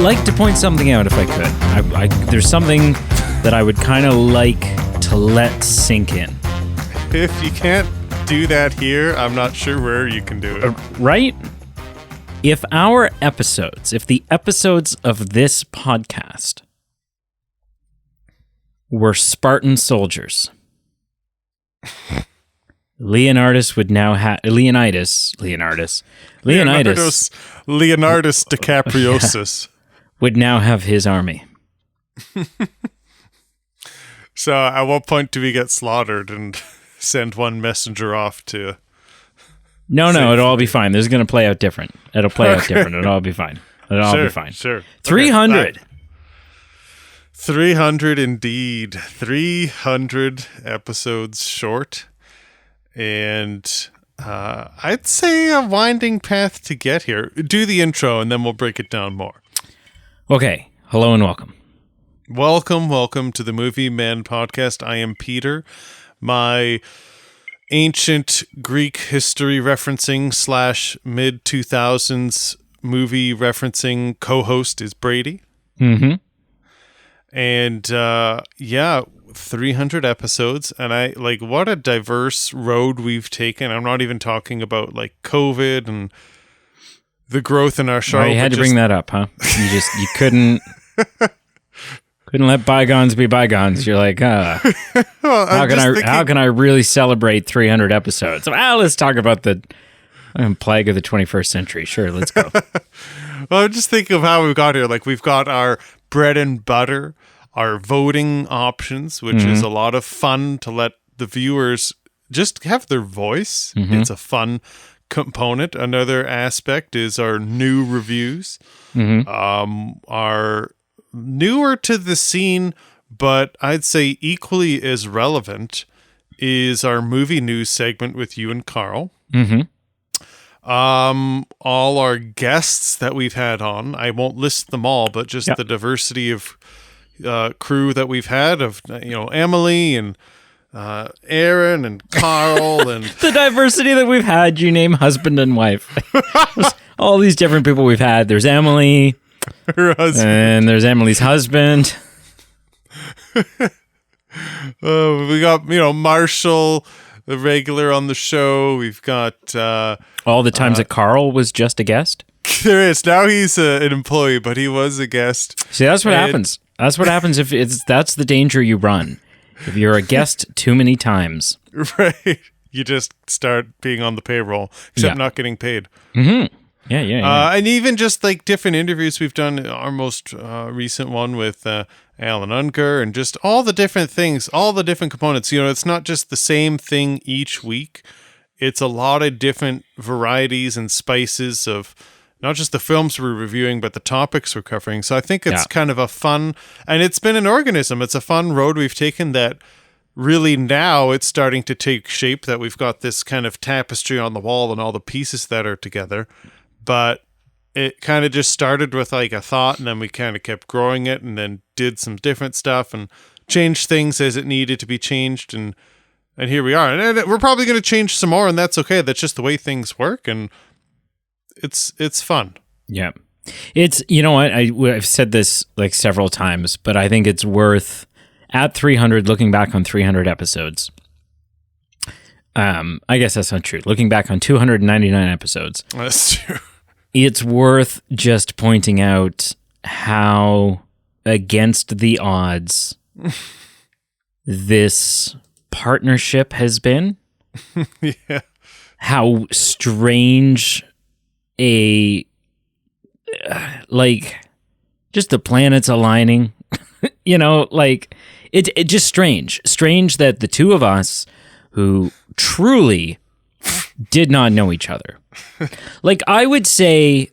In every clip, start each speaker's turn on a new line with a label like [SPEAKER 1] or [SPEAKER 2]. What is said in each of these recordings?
[SPEAKER 1] like to point something out if I could. There's something that I would kind of like to let sink in.
[SPEAKER 2] If you can't do that here, I'm not sure where you can do it.
[SPEAKER 1] Right? If the episodes of this podcast were Spartan soldiers, Leonidas
[SPEAKER 2] DiCapriosis
[SPEAKER 1] would now have his army.
[SPEAKER 2] So at what point do we get slaughtered and send one messenger off to...
[SPEAKER 1] No, it'll all be fine. This is going to play out different. It'll play out different. It'll all be fine. It'll all be fine.
[SPEAKER 2] Sure.
[SPEAKER 1] 300.
[SPEAKER 2] Okay, 300 indeed. 300 episodes short. And I'd say a winding path to get here. Do the intro and then we'll break it down more.
[SPEAKER 1] Okay. Hello and welcome.
[SPEAKER 2] Welcome to the Movie Man podcast. I am Peter. My ancient Greek history referencing / mid 2000s movie referencing co-host is Brady.
[SPEAKER 1] Mm-hmm.
[SPEAKER 2] And 300 episodes, and I like what a diverse road we've taken. I'm not even talking about like COVID and the growth in our show.
[SPEAKER 1] Well, you had to bring that up, huh? You couldn't let bygones be bygones. You're like, well, how can I really celebrate 300 episodes? Well, let's talk about the plague of the 21st century. Sure, let's go.
[SPEAKER 2] Well, I'm just thinking of how we got here. Like, we've got our bread and butter, our voting options, which is a lot of fun to let the viewers just have their voice. Mm-hmm. It's a fun component. Another aspect is our new reviews. Mm-hmm. Our newer to the scene, but I'd say equally as relevant is our movie news segment with you and Carl.
[SPEAKER 1] Mm-hmm.
[SPEAKER 2] All our guests that we've had on, I won't list them all, but just the diversity of crew that we've had of, Emily and Aaron and Carl and
[SPEAKER 1] the diversity that we've had. You name husband and wife. All these different people we've had. There's Emily,
[SPEAKER 2] her husband,
[SPEAKER 1] and there's Emily's husband.
[SPEAKER 2] We got Marshall, the regular on the show. We've got
[SPEAKER 1] all the times that Carl was just a guest.
[SPEAKER 2] There is. Now he's an employee, but he was a guest.
[SPEAKER 1] See, that's what happens. That's what happens that's the danger you run. If you're a guest too many times.
[SPEAKER 2] Right. You just start being on the payroll, except not getting paid.
[SPEAKER 1] Mm-hmm. Yeah.
[SPEAKER 2] And even just like different interviews we've done, our most recent one with Alan Unker, and just all the different things, all the different components. It's not just the same thing each week. It's a lot of different varieties and spices of not just the films we're reviewing, but the topics we're covering. So I think it's kind of a fun, and it's been an organism. It's a fun road we've taken that really now it's starting to take shape, that we've got this kind of tapestry on the wall and all the pieces that are together. But it kind of just started with like a thought, and then we kind of kept growing it, and then did some different stuff and changed things as it needed to be changed. And here we are. And we're probably going to change some more, and that's okay. That's just the way things work. And it's fun.
[SPEAKER 1] Yeah. It's, you know what? I've said this like several times, but I think it's worth at 300, looking back on 300 episodes. I guess that's not true. Looking back on 299 episodes.
[SPEAKER 2] That's true.
[SPEAKER 1] It's worth just pointing out how against the odds this partnership has been.
[SPEAKER 2] Yeah. How
[SPEAKER 1] strange just the planets aligning, it just strange that the two of us who truly did not know each other. Like I would say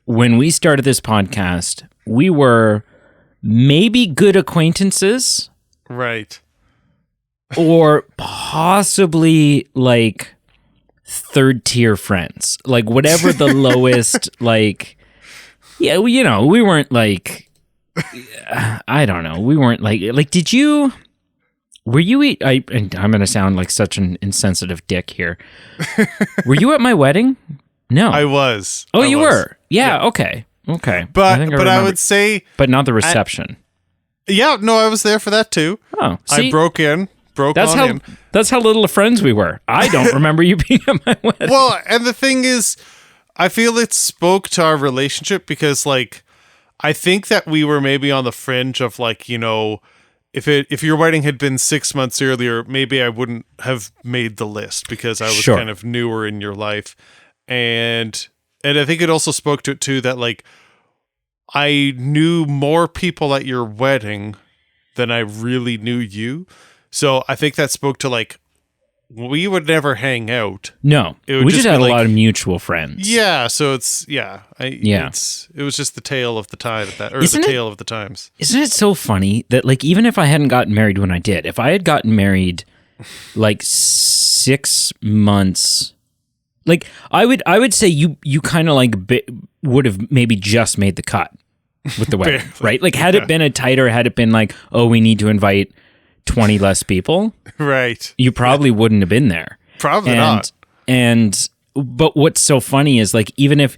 [SPEAKER 1] when we started this podcast, we were maybe good acquaintances.
[SPEAKER 2] Right.
[SPEAKER 1] Or possibly like third tier friends, like whatever the lowest, like, yeah, we weren't like, I don't know. We weren't like, were you, I'm going to sound like such an insensitive dick here. Were you at my wedding? No.
[SPEAKER 2] I was.
[SPEAKER 1] Oh, you were? Yeah. Okay. Okay.
[SPEAKER 2] But
[SPEAKER 1] think
[SPEAKER 2] I
[SPEAKER 1] remember.
[SPEAKER 2] would say,
[SPEAKER 1] But not the reception.
[SPEAKER 2] yeah, no, I was there for that too.
[SPEAKER 1] Oh, see?
[SPEAKER 2] I broke in.
[SPEAKER 1] That's how little of friends we were. I don't remember you being at my wedding.
[SPEAKER 2] Well, and the thing is, I feel it spoke to our relationship because, like, I think that we were maybe on the fringe of, like, you know, if your wedding had been 6 months earlier, maybe I wouldn't have made the list because I was kind of newer in your life, and I think it also spoke to it too that, like, I knew more people at your wedding than I really knew you. So I think that spoke to, like, we would never hang out.
[SPEAKER 1] No, we just had a lot of mutual friends.
[SPEAKER 2] Yeah, so it's it was just the tale of the tide of that, or the tale of the times.
[SPEAKER 1] Isn't it so funny that, like, even if I hadn't gotten married when I did, if I had gotten married like 6 months, like I would say you kind of like would have maybe just made the cut with the wedding, right? Like, had it been a tighter, had it been like, oh, we need to invite 20 less people,
[SPEAKER 2] right?
[SPEAKER 1] You probably wouldn't have been there.
[SPEAKER 2] Probably not.
[SPEAKER 1] But what's so funny is, like, even if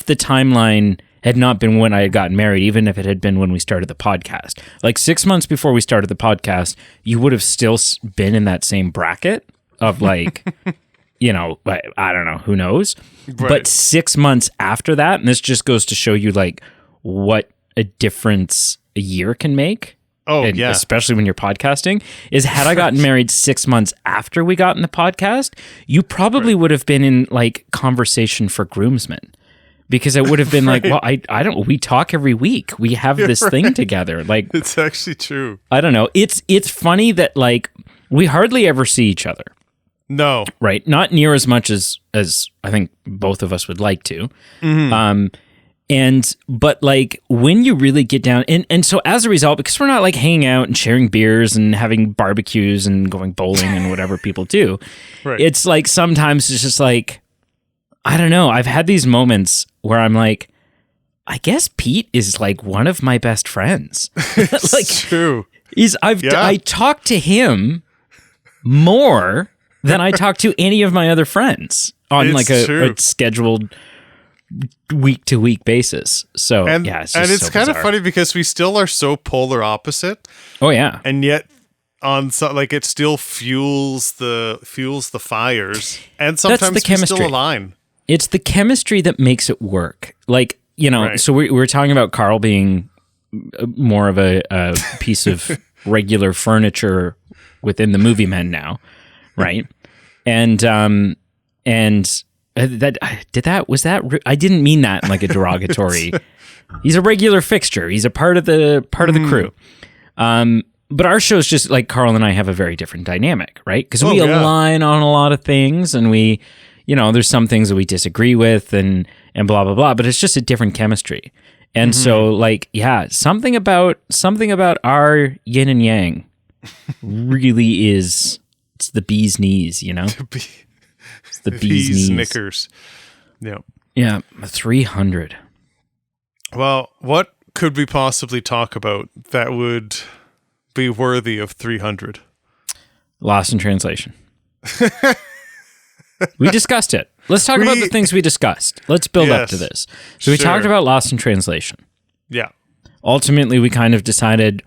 [SPEAKER 1] the timeline had not been when I had gotten married, even if it had been when we started the podcast, like 6 months before we started the podcast, you would have still been in that same bracket of, like, you know, I don't know, who knows? Right. But 6 months after that, and this just goes to show you, like, what a difference a year can make.
[SPEAKER 2] Oh, yeah.
[SPEAKER 1] Especially when you're podcasting, is had I gotten married 6 months after we got in the podcast, you probably would have been in, like, conversation for groomsmen, because it would have been like, well, I don't, we talk every week. We have this thing together. Like,
[SPEAKER 2] it's actually true.
[SPEAKER 1] I don't know. It's funny that, like, we hardly ever see each other.
[SPEAKER 2] No.
[SPEAKER 1] Right. Not near as much as I think both of us would like to.
[SPEAKER 2] Mm-hmm.
[SPEAKER 1] But like, when you really get down, and so as a result, because we're not like hanging out and sharing beers and having barbecues and going bowling and whatever people do, right. It's like, sometimes it's just like, I don't know. I've had these moments where I'm like, I guess Pete is like one of my best friends. Like,
[SPEAKER 2] true.
[SPEAKER 1] I talk to him more than I talk to any of my other friends on a scheduled week-to-week basis. So, it's
[SPEAKER 2] kind of funny because we still are so polar opposite.
[SPEAKER 1] Oh yeah.
[SPEAKER 2] And yet it still fuels the fires, and sometimes we still align.
[SPEAKER 1] It's the chemistry that makes it work. Like, you know, right. So we're talking about Carl being more of a piece of regular furniture within the Movie Men now, right? And I didn't mean that in like a derogatory. He's a regular fixture. He's a part of the crew. But our show's just like, Carl and I have a very different dynamic, right? Because we align on a lot of things, and we, you know, there's some things that we disagree with and blah blah blah. But it's just a different chemistry. And so, like, yeah, something about our yin and yang really is, it's the bee's knees, you know. The bee's knees.
[SPEAKER 2] Knickers. Yeah.
[SPEAKER 1] Yeah, 300.
[SPEAKER 2] Well, what could we possibly talk about that would be worthy of 300?
[SPEAKER 1] Lost in translation. We discussed it. Let's talk about the things we discussed. Let's build up to this. So we talked about Lost in translation.
[SPEAKER 2] Yeah.
[SPEAKER 1] Ultimately, we kind of decided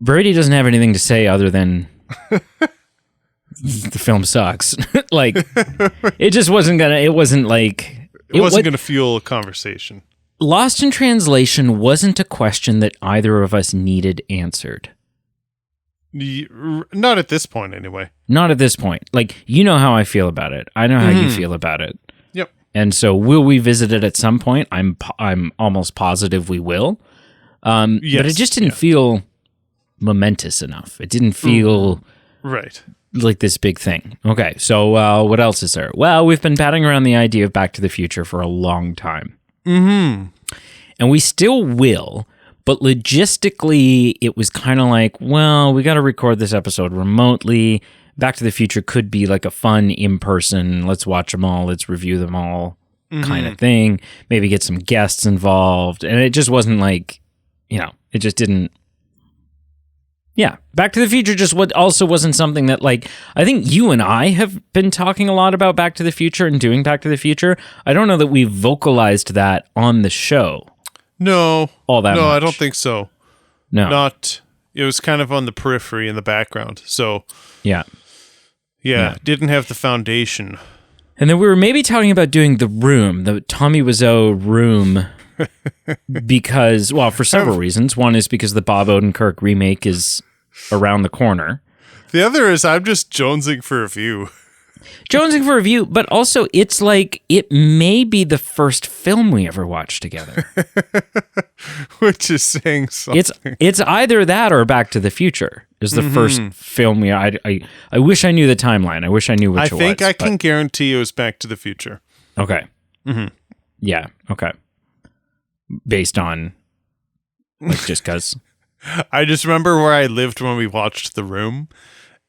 [SPEAKER 1] Brady doesn't have anything to say other than the film sucks. Like, it just wasn't gonna. It wasn't gonna fuel a conversation. Lost in translation wasn't a question that either of us needed answered. Not at this point, anyway. Not at this point. Like, you know how I feel about it. I know how you feel about it. Yep. And so, will we visit it at some point? I'm almost positive we will. But it just didn't feel momentous enough. It didn't feel right. Like this big thing. Okay, so what else is there? Well, we've been batting around the idea of Back to the Future for a long time. Mm-hmm. And we still will, but logistically, it was kind of like, well, we got to record this episode remotely. Back to the Future could be like a fun in-person, let's watch them all, let's review them all kind of thing. Maybe get some guests involved. And it just wasn't like, you know, it just didn't Yeah, Back to the Future just also wasn't something that, like, I think you and I have been talking a lot about Back to the Future and doing Back to the Future. I don't know that we vocalized that on the show.
[SPEAKER 2] No.
[SPEAKER 1] All that
[SPEAKER 2] No,
[SPEAKER 1] much.
[SPEAKER 2] I don't think so.
[SPEAKER 1] No.
[SPEAKER 2] Not, it was kind of on the periphery in the background. So,
[SPEAKER 1] Yeah.
[SPEAKER 2] didn't have the foundation.
[SPEAKER 1] And then we were maybe talking about doing The Room, the Tommy Wiseau Room, because, well, for several reasons. One is because the Bob Odenkirk remake is around the corner.
[SPEAKER 2] The other is I'm just jonesing for a view.
[SPEAKER 1] Jonesing for a view, but also it's like it may be the first film we ever watched together.
[SPEAKER 2] Which is saying something.
[SPEAKER 1] It's either that or Back to the Future is the first film we. I wish I knew the timeline. I wish I knew which it was.
[SPEAKER 2] I think I can guarantee it was Back to the Future.
[SPEAKER 1] Okay. Yeah. Okay. Based on, like, just because.
[SPEAKER 2] I just remember where I lived when we watched The Room,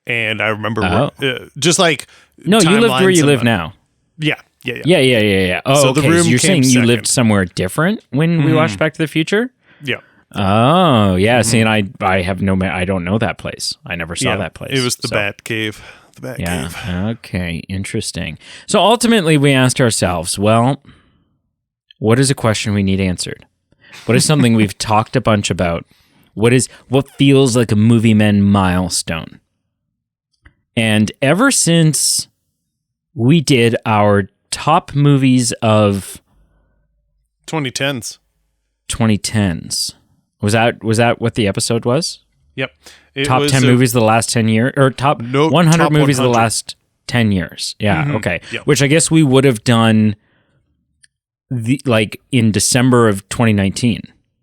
[SPEAKER 2] and I remember just like
[SPEAKER 1] no, you lived where you live now.
[SPEAKER 2] Yeah.
[SPEAKER 1] Oh,
[SPEAKER 2] So
[SPEAKER 1] okay.
[SPEAKER 2] The Room
[SPEAKER 1] So you're
[SPEAKER 2] came
[SPEAKER 1] saying you
[SPEAKER 2] second.
[SPEAKER 1] lived somewhere different when we watched Back to the Future?
[SPEAKER 2] Yeah.
[SPEAKER 1] Oh, yeah. See, and I have I don't know that place. I never saw that place.
[SPEAKER 2] It was the
[SPEAKER 1] so.
[SPEAKER 2] Bat Cave. The Bat Cave.
[SPEAKER 1] Okay. Interesting. So ultimately, we asked ourselves, well, what is a question we need answered? What is something we've talked a bunch about? What feels like a Movie Men milestone? And ever since we did our top movies of
[SPEAKER 2] 2010s.
[SPEAKER 1] 2010s, was that what the episode was?
[SPEAKER 2] Yep.
[SPEAKER 1] Top 10 movies of the last 10 years, or top 100
[SPEAKER 2] top
[SPEAKER 1] movies of the
[SPEAKER 2] 100.
[SPEAKER 1] last 10 years. Yeah. Okay.
[SPEAKER 2] Yep.
[SPEAKER 1] Which I guess we would have done in December of 2019.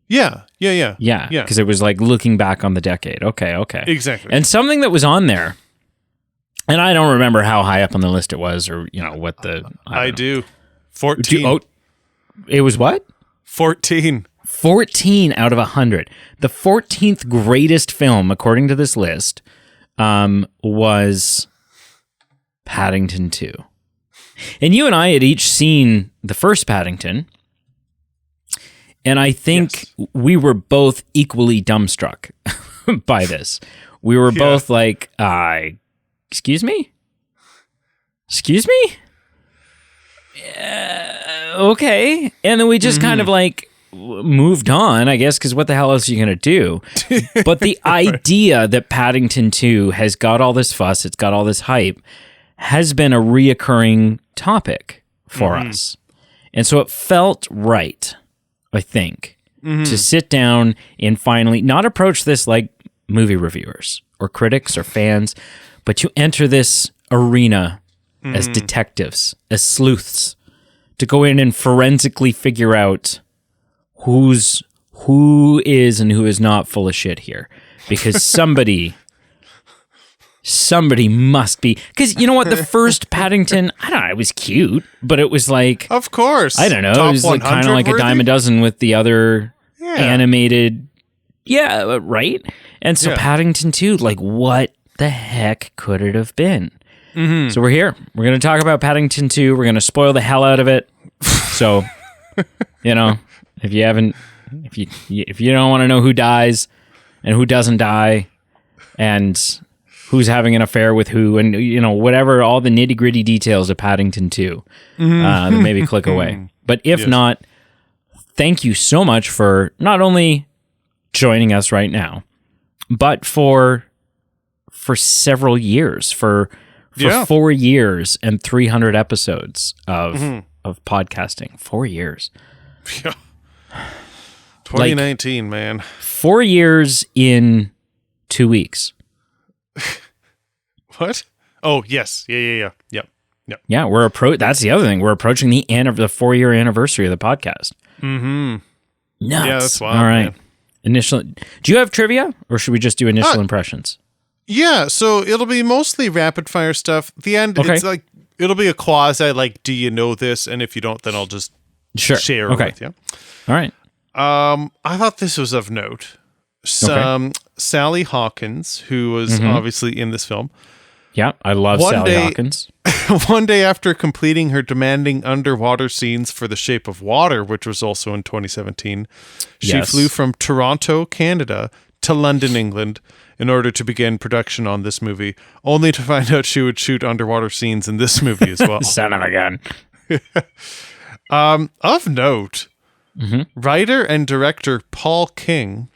[SPEAKER 2] Yeah.
[SPEAKER 1] Yeah. Because it was like looking back on the decade. Okay.
[SPEAKER 2] Exactly.
[SPEAKER 1] And something that was on there, and I don't remember how high up on the list it was, or what the.
[SPEAKER 2] I
[SPEAKER 1] don't know.
[SPEAKER 2] do. 14.
[SPEAKER 1] It was what?
[SPEAKER 2] 14.
[SPEAKER 1] 14 out of 100. The 14th greatest film, according to this list, was Paddington 2. And you and I had each seen the first Paddington, and I think we were both equally dumbstruck by this. We were both like, excuse me? Excuse me? Okay. And then we just kind of like moved on, I guess, because what the hell else are you going to do? But the idea that Paddington 2 has got all this fuss, it's got all this hype, has been a reoccurring topic for us. And so it felt right, I think, to sit down and finally not approach this like movie reviewers or critics or fans, but to enter this arena as detectives, as sleuths, to go in and forensically figure out who is and who is not full of shit here. Because somebody must be. Because you know what? The first Paddington, I don't know, it was cute, but it was like,
[SPEAKER 2] Of course.
[SPEAKER 1] I don't know,
[SPEAKER 2] Top
[SPEAKER 1] it was like kind of
[SPEAKER 2] 100
[SPEAKER 1] like a
[SPEAKER 2] worthy?
[SPEAKER 1] dime a dozen with the other animated. Yeah, right? And so Paddington 2, like, what the heck could it have been? So we're here. We're going to talk about Paddington 2. We're going to spoil the hell out of it. So, if you don't want to know who dies and who doesn't die and who's having an affair with who and, whatever, all the nitty gritty details of Paddington 2, then maybe click away. But if not, thank you so much for not only joining us right now, but for several years, for 4 years and 300 episodes of podcasting. 4 years.
[SPEAKER 2] Yeah. 2019, man.
[SPEAKER 1] 4 years in 2 weeks.
[SPEAKER 2] What? Oh, yes. Yeah. Yep.
[SPEAKER 1] Yeah, that's the other thing. We're approaching the end of the 4-year anniversary of the podcast. Nuts.
[SPEAKER 2] Yeah, that's wild.
[SPEAKER 1] All right.
[SPEAKER 2] Man.
[SPEAKER 1] Do you have trivia, or should we just do initial impressions?
[SPEAKER 2] Yeah, so it'll be mostly rapid fire stuff. The end, it's like, it'll be a quasi, like, do you know this? And if you don't, then I'll just share it with you.
[SPEAKER 1] All right.
[SPEAKER 2] I thought this was of note. Sally Hawkins, who was obviously in this film.
[SPEAKER 1] Yeah, I love Sally Hawkins.
[SPEAKER 2] One day after completing her demanding underwater scenes for The Shape of Water, which was also in 2017, she flew from Toronto, Canada, to London, England, in order to begin production on this movie, only to find out she would shoot underwater scenes in this movie as well.
[SPEAKER 1] Son of a gun.
[SPEAKER 2] Of note, writer and director Paul King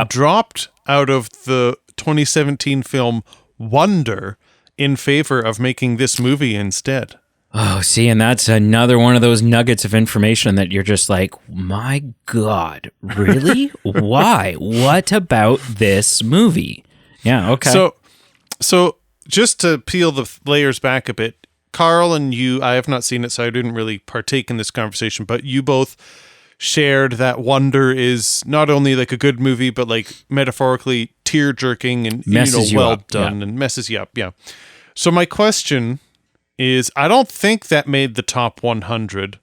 [SPEAKER 2] dropped out of the 2017 film Wonder in favor of making this movie instead.
[SPEAKER 1] Oh, see, and that's another one of those nuggets of information that you're just like, my God, really? Why? What about this movie? Yeah, okay.
[SPEAKER 2] So just to peel the layers back a bit, Carl and you, I have not seen it, so I didn't really partake in this conversation, but you both shared that Wonder is not only like a good movie, but like metaphorically tear-jerking and
[SPEAKER 1] messes you
[SPEAKER 2] well
[SPEAKER 1] up,
[SPEAKER 2] done and messes you up. Yeah. So my question is, I don't think that made the top 100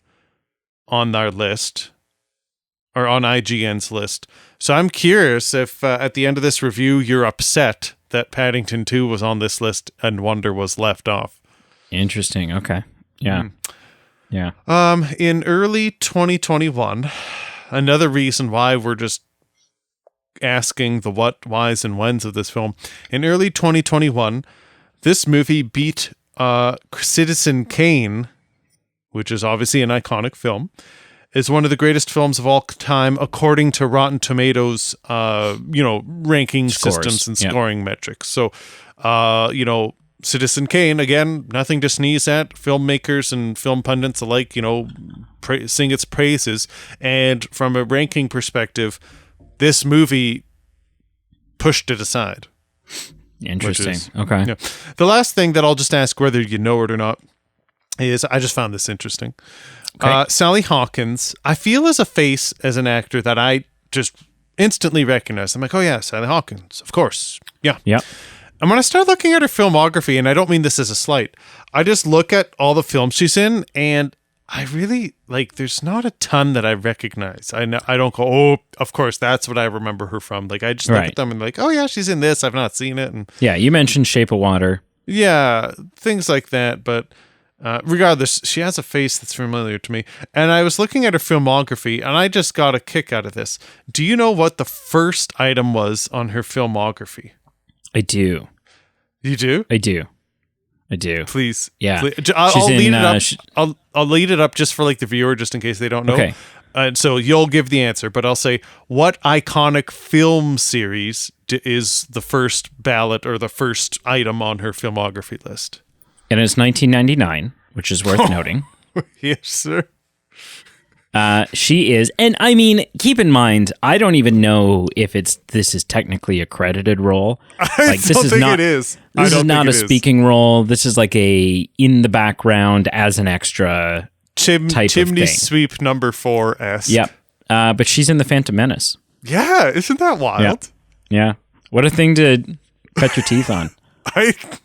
[SPEAKER 2] on our list or on IGN's list. So I'm curious if at the end of this review, you're upset that Paddington 2 was on this list and Wonder was left off.
[SPEAKER 1] Interesting. Okay. Yeah. Yeah.
[SPEAKER 2] In early 2021, another reason why we're just asking the what, whys, and whens of this film. In early 2021, this movie beat Citizen Kane, which is obviously an iconic film, is one of the greatest films of all time according to Rotten Tomatoes, ranking
[SPEAKER 1] Scores.
[SPEAKER 2] systems and scoring metrics. So, Citizen Kane, again, nothing to sneeze at. Filmmakers and film pundits alike, sing its praises. And from a ranking perspective, this movie pushed it aside.
[SPEAKER 1] Interesting. Okay.
[SPEAKER 2] Yeah. The last thing that I'll just ask whether you know it or not is, I just found this interesting.
[SPEAKER 1] Okay.
[SPEAKER 2] Sally Hawkins, I feel as an actor that I just instantly recognize. I'm like, oh yeah, Sally Hawkins, of course. Yeah.
[SPEAKER 1] Yeah.
[SPEAKER 2] And when I start looking at her filmography, and I don't mean this as a slight, I just look at all the films she's in, and I really, there's not a ton that I recognize. I don't go, oh, of course, that's what I remember her from. I just look at them and oh yeah, she's in this. I've not seen it. And
[SPEAKER 1] yeah, you mentioned Shape of Water.
[SPEAKER 2] Yeah, things like that. But regardless, she has a face that's familiar to me. And I was looking at her filmography, and I just got a kick out of this. Do you know what the first item was on her filmography?
[SPEAKER 1] I do.
[SPEAKER 2] You do?
[SPEAKER 1] I do.
[SPEAKER 2] Please.
[SPEAKER 1] Yeah.
[SPEAKER 2] I'll lead it up. I'll lead it up just for the viewer, just in case they don't know.
[SPEAKER 1] Okay.
[SPEAKER 2] So you'll give the answer, but I'll say, what iconic film series is the first ballot or the first item on her filmography list?
[SPEAKER 1] And it's 1999, which is worth noting.
[SPEAKER 2] Yes, sir.
[SPEAKER 1] She is, and I mean, keep in mind, I don't even know if this is technically a credited role.
[SPEAKER 2] I don't think it is.
[SPEAKER 1] This is not a speaking role. This is a in the background as an extra type
[SPEAKER 2] chimney
[SPEAKER 1] of thing.
[SPEAKER 2] sweep number 4-esque.
[SPEAKER 1] Yep. But she's in The Phantom Menace.
[SPEAKER 2] Yeah, isn't that wild?
[SPEAKER 1] Yeah. What a thing to cut your teeth on.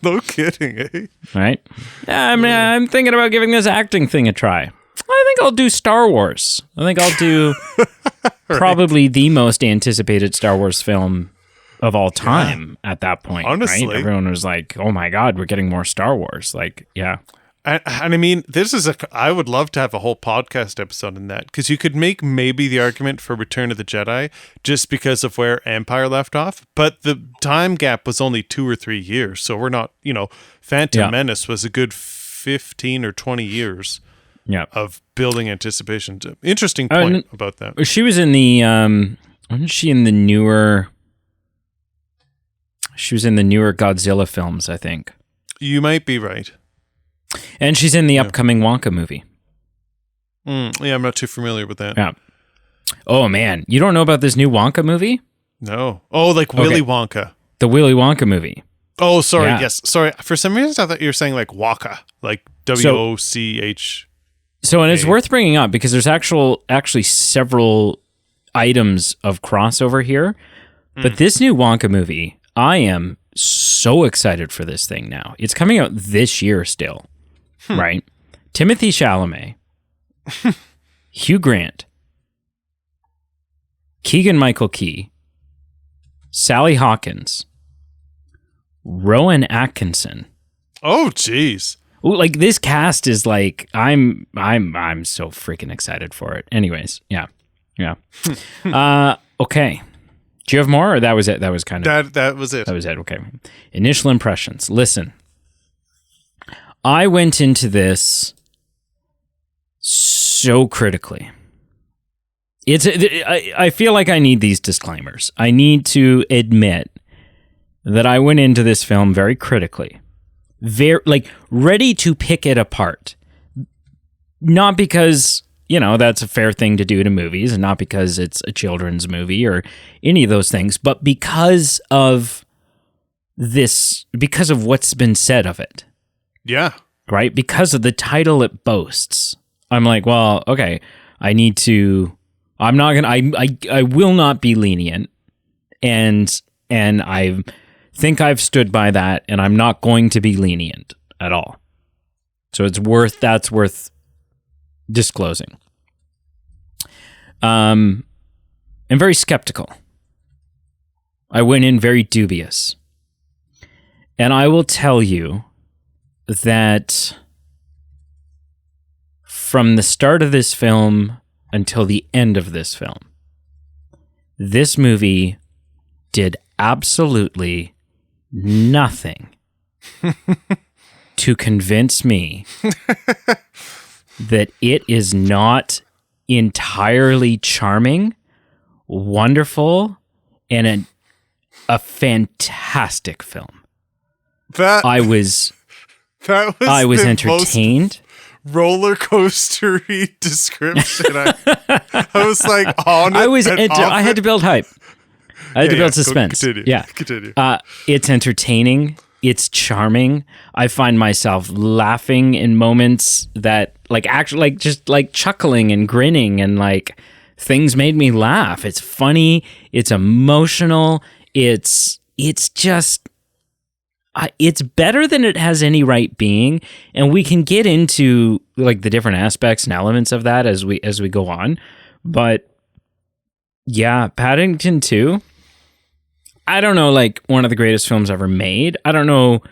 [SPEAKER 2] No kidding, eh?
[SPEAKER 1] Right? Yeah, I mean, I'm thinking about giving this acting thing a try. I think I'll do Star Wars. I think I'll do probably the most anticipated Star Wars film of all time at that point.
[SPEAKER 2] Honestly.
[SPEAKER 1] Right? Everyone was like, oh my God, we're getting more Star Wars. Yeah.
[SPEAKER 2] And I mean, I would love to have a whole podcast episode in that, because you could make maybe the argument for Return of the Jedi just because of where Empire left off, but the time gap was only 2 or 3 years, so we're not, Phantom Menace was a good 15 or 20 years of building anticipation. Interesting point about that.
[SPEAKER 1] She was in the, wasn't she in the newer, Godzilla films, I think.
[SPEAKER 2] You might be right.
[SPEAKER 1] And she's in the upcoming Wonka movie.
[SPEAKER 2] Yeah, I'm not too familiar with that.
[SPEAKER 1] Yeah. Oh, man. You don't know about this new Wonka movie?
[SPEAKER 2] No. Oh, Willy Wonka.
[SPEAKER 1] The Willy Wonka movie.
[SPEAKER 2] Oh, sorry. Yeah. Yes. Sorry. For some reason, I thought you were saying Waka. WOCH.
[SPEAKER 1] So, and it's worth bringing up because there's actually several items of crossover here. But this new Wonka movie, I am so excited for this thing now. It's coming out this year still. Right? Timothée Chalamet, Hugh Grant, Keegan-Michael Key, Sally Hawkins, Rowan Atkinson.
[SPEAKER 2] Oh, jeez.
[SPEAKER 1] This cast is I'm so freaking excited for it. Anyways, yeah. Okay. Do you have more, or that was it? That was kind of
[SPEAKER 2] that was it.
[SPEAKER 1] That was it. Okay. Initial impressions. Listen, I went into this so critically. I feel like I need these disclaimers. I need to admit that I went into this film very critically, very ready to pick it apart. Not because, that's a fair thing to do to movies, and not because it's a children's movie or any of those things, but because of what's been said of it.
[SPEAKER 2] Yeah.
[SPEAKER 1] Right? Because of the title it boasts. I'm like, well, okay, I will not be lenient. And I think I've stood by that, and I'm not going to be lenient at all. So that's worth disclosing. I'm very skeptical. I went in very dubious. And I will tell you that from the start of this film until the end of this film, this movie did absolutely nothing to convince me that it is not entirely charming, wonderful, and a fantastic film. I was entertained.
[SPEAKER 2] Roller coastery description. I was like on it.
[SPEAKER 1] I had to build hype. I had to build suspense.
[SPEAKER 2] Continue.
[SPEAKER 1] It's entertaining. It's charming. I find myself laughing in moments that actually just chuckling and grinning, and things made me laugh. It's funny. It's emotional. It's just it's better than it has any right being, and we can get into the different aspects and elements of that as we go on. But yeah, Paddington 2, I don't know, one of the greatest films ever made. I don't know,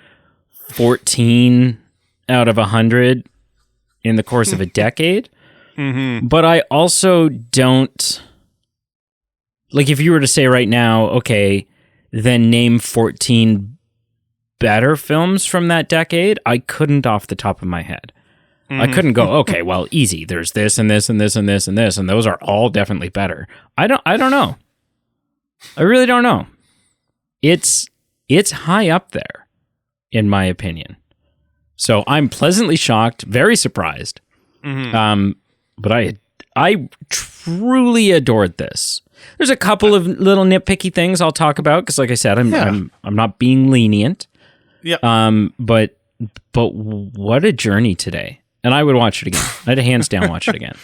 [SPEAKER 1] 14 out of 100 in the course of a decade.
[SPEAKER 2] Mm-hmm.
[SPEAKER 1] But I also don't, if you were to say right now, okay, then name 14 better films from that decade, I couldn't off the top of my head. Mm-hmm. I couldn't go, okay, well, easy. There's this and this and this and this and this, and those are all definitely better. I don't know. I really don't know. It's high up there, in my opinion. So I'm pleasantly shocked, very surprised.
[SPEAKER 2] Mm-hmm.
[SPEAKER 1] But I truly adored this. There's a couple of little nitpicky things I'll talk about because, like I said, I'm not being lenient.
[SPEAKER 2] Yeah.
[SPEAKER 1] But what a journey today, and I would watch it again. I'd hands down watch it again.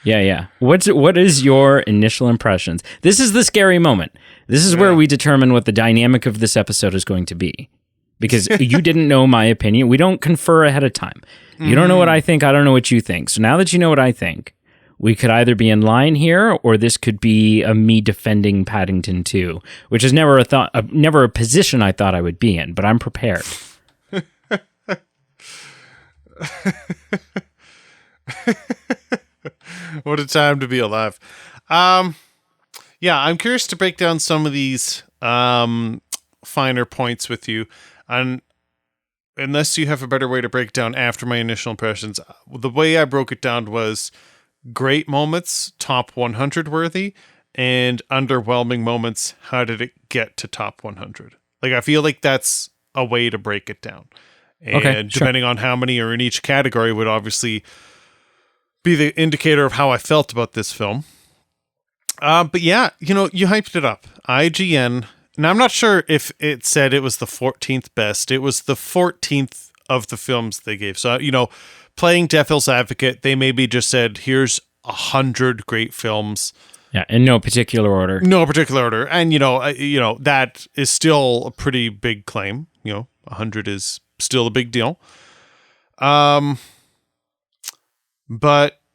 [SPEAKER 1] Yeah. What is your initial impressions? This is the scary moment. This is where we determine what the dynamic of this episode is going to be. Because you didn't know my opinion. We don't confer ahead of time. You don't know what I think. I don't know what you think. So now that you know what I think, we could either be in line here, or this could be me defending Paddington 2, which is never a position I thought I would be in, but I'm prepared.
[SPEAKER 2] What a time to be alive. Yeah, I'm curious to break down some of these finer points with you. And unless you have a better way to break down after my initial impressions, the way I broke it down was great moments, top 100 worthy, and underwhelming moments, how did it get to top 100? I feel like that's a way to break it down. And depending on how many are in each category would obviously be the indicator of how I felt about this film. But yeah, you hyped it up. IGN, and I'm not sure if it said it was the 14th best. It was the 14th of the films they gave. So, playing devil's advocate, they maybe just said, here's 100 great films.
[SPEAKER 1] Yeah, in no particular order.
[SPEAKER 2] No particular order. And, that is still a pretty big claim. 100 is still a big deal. But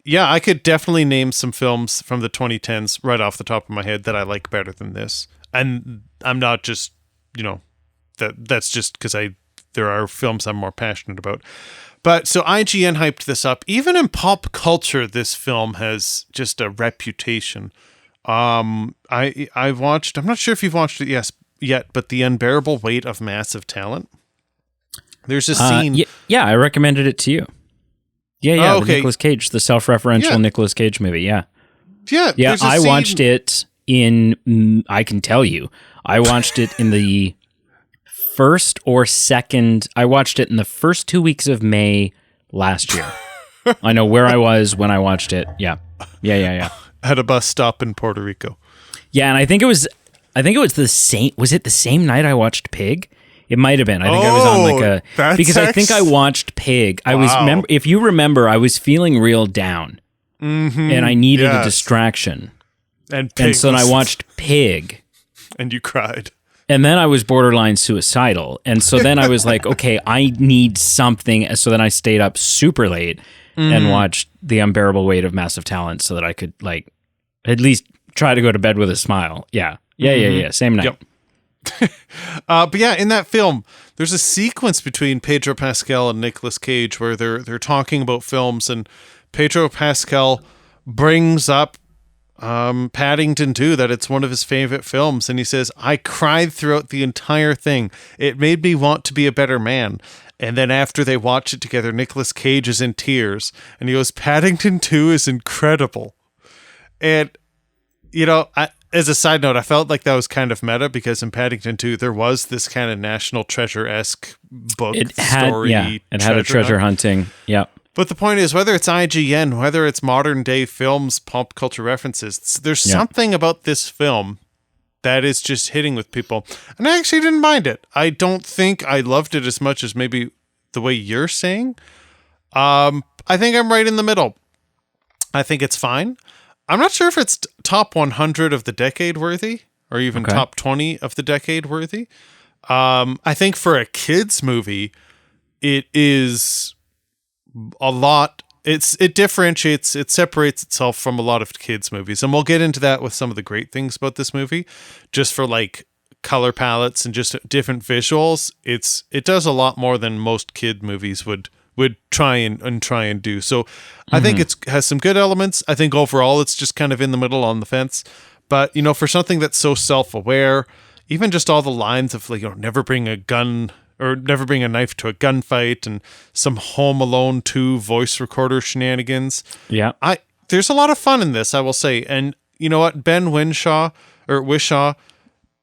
[SPEAKER 2] yeah, I could definitely name some films from the 2010s right off the top of my head that I like better than this. And I'm not just, that's just because there are films I'm more passionate about. But so IGN hyped this up. Even in pop culture, this film has just a reputation I've watched. I'm not sure if you've watched it yet, but The Unbearable Weight of Massive Talent. There's a scene.
[SPEAKER 1] Yeah, I recommended it to you. Yeah.
[SPEAKER 2] Oh,
[SPEAKER 1] The
[SPEAKER 2] okay.
[SPEAKER 1] Nicolas Cage, the self-referential Nicolas Cage movie. Yeah.
[SPEAKER 2] There's a
[SPEAKER 1] I
[SPEAKER 2] scene-
[SPEAKER 1] watched it I can tell you, I watched it in the first or second. I watched it in the first 2 weeks of May last year. I know where I was when I watched it. Yeah.
[SPEAKER 2] At a bus stop in Puerto Rico.
[SPEAKER 1] Yeah, and I think it was the same. Was it the same night I watched Pig? It might have been. I think I was on like I think I watched Pig. I was if you remember, I was feeling real down, and I needed a distraction. And so then I watched Pig,
[SPEAKER 2] and you cried.
[SPEAKER 1] And then I was borderline suicidal, and so then I was like, okay, I need something. So then I stayed up super late and watched The Unbearable Weight of Massive Talent, so that I could like at least try to go to bed with a smile. Yeah. Same night.
[SPEAKER 2] Yep. But yeah, in that film, there's a sequence between Pedro Pascal and Nicolas Cage where they're talking about films, and Pedro Pascal brings up Paddington 2, that it's one of his favorite films, and he says, I cried throughout the entire thing. It made me want to be a better man. And then after they watch it together, Nicolas Cage is in tears, and he goes, Paddington 2 is incredible. And as a side note, I felt like that was kind of meta, because in Paddington 2, there was this kind of National Treasure-esque book story.
[SPEAKER 1] Yeah, it had a treasure hunting. Yeah.
[SPEAKER 2] But the point is, whether it's IGN, whether it's modern day films, pop culture references, there's something about this film that is just hitting with people. And I actually didn't mind it. I don't think I loved it as much as maybe the way you're saying. I think I'm right in the middle. I think it's fine. I'm not sure if it's top 100 of the decade worthy, or even top 20 of the decade worthy. I think for a kid's movie, it is a lot. It differentiates, it separates itself from a lot of kids' movies. And we'll get into that with some of the great things about this movie, just for like color palettes and just different visuals. It does a lot more than most kid movies would try and do. So I think it has some good elements. I think overall it's just kind of in the middle, on the fence. But, for something that's so self-aware, even just all the lines of like, never bring a gun or never bring a knife to a gunfight, and some Home Alone 2 voice recorder shenanigans. Yeah. There's a lot of fun in this, I will say. And you know what? Ben Whishaw,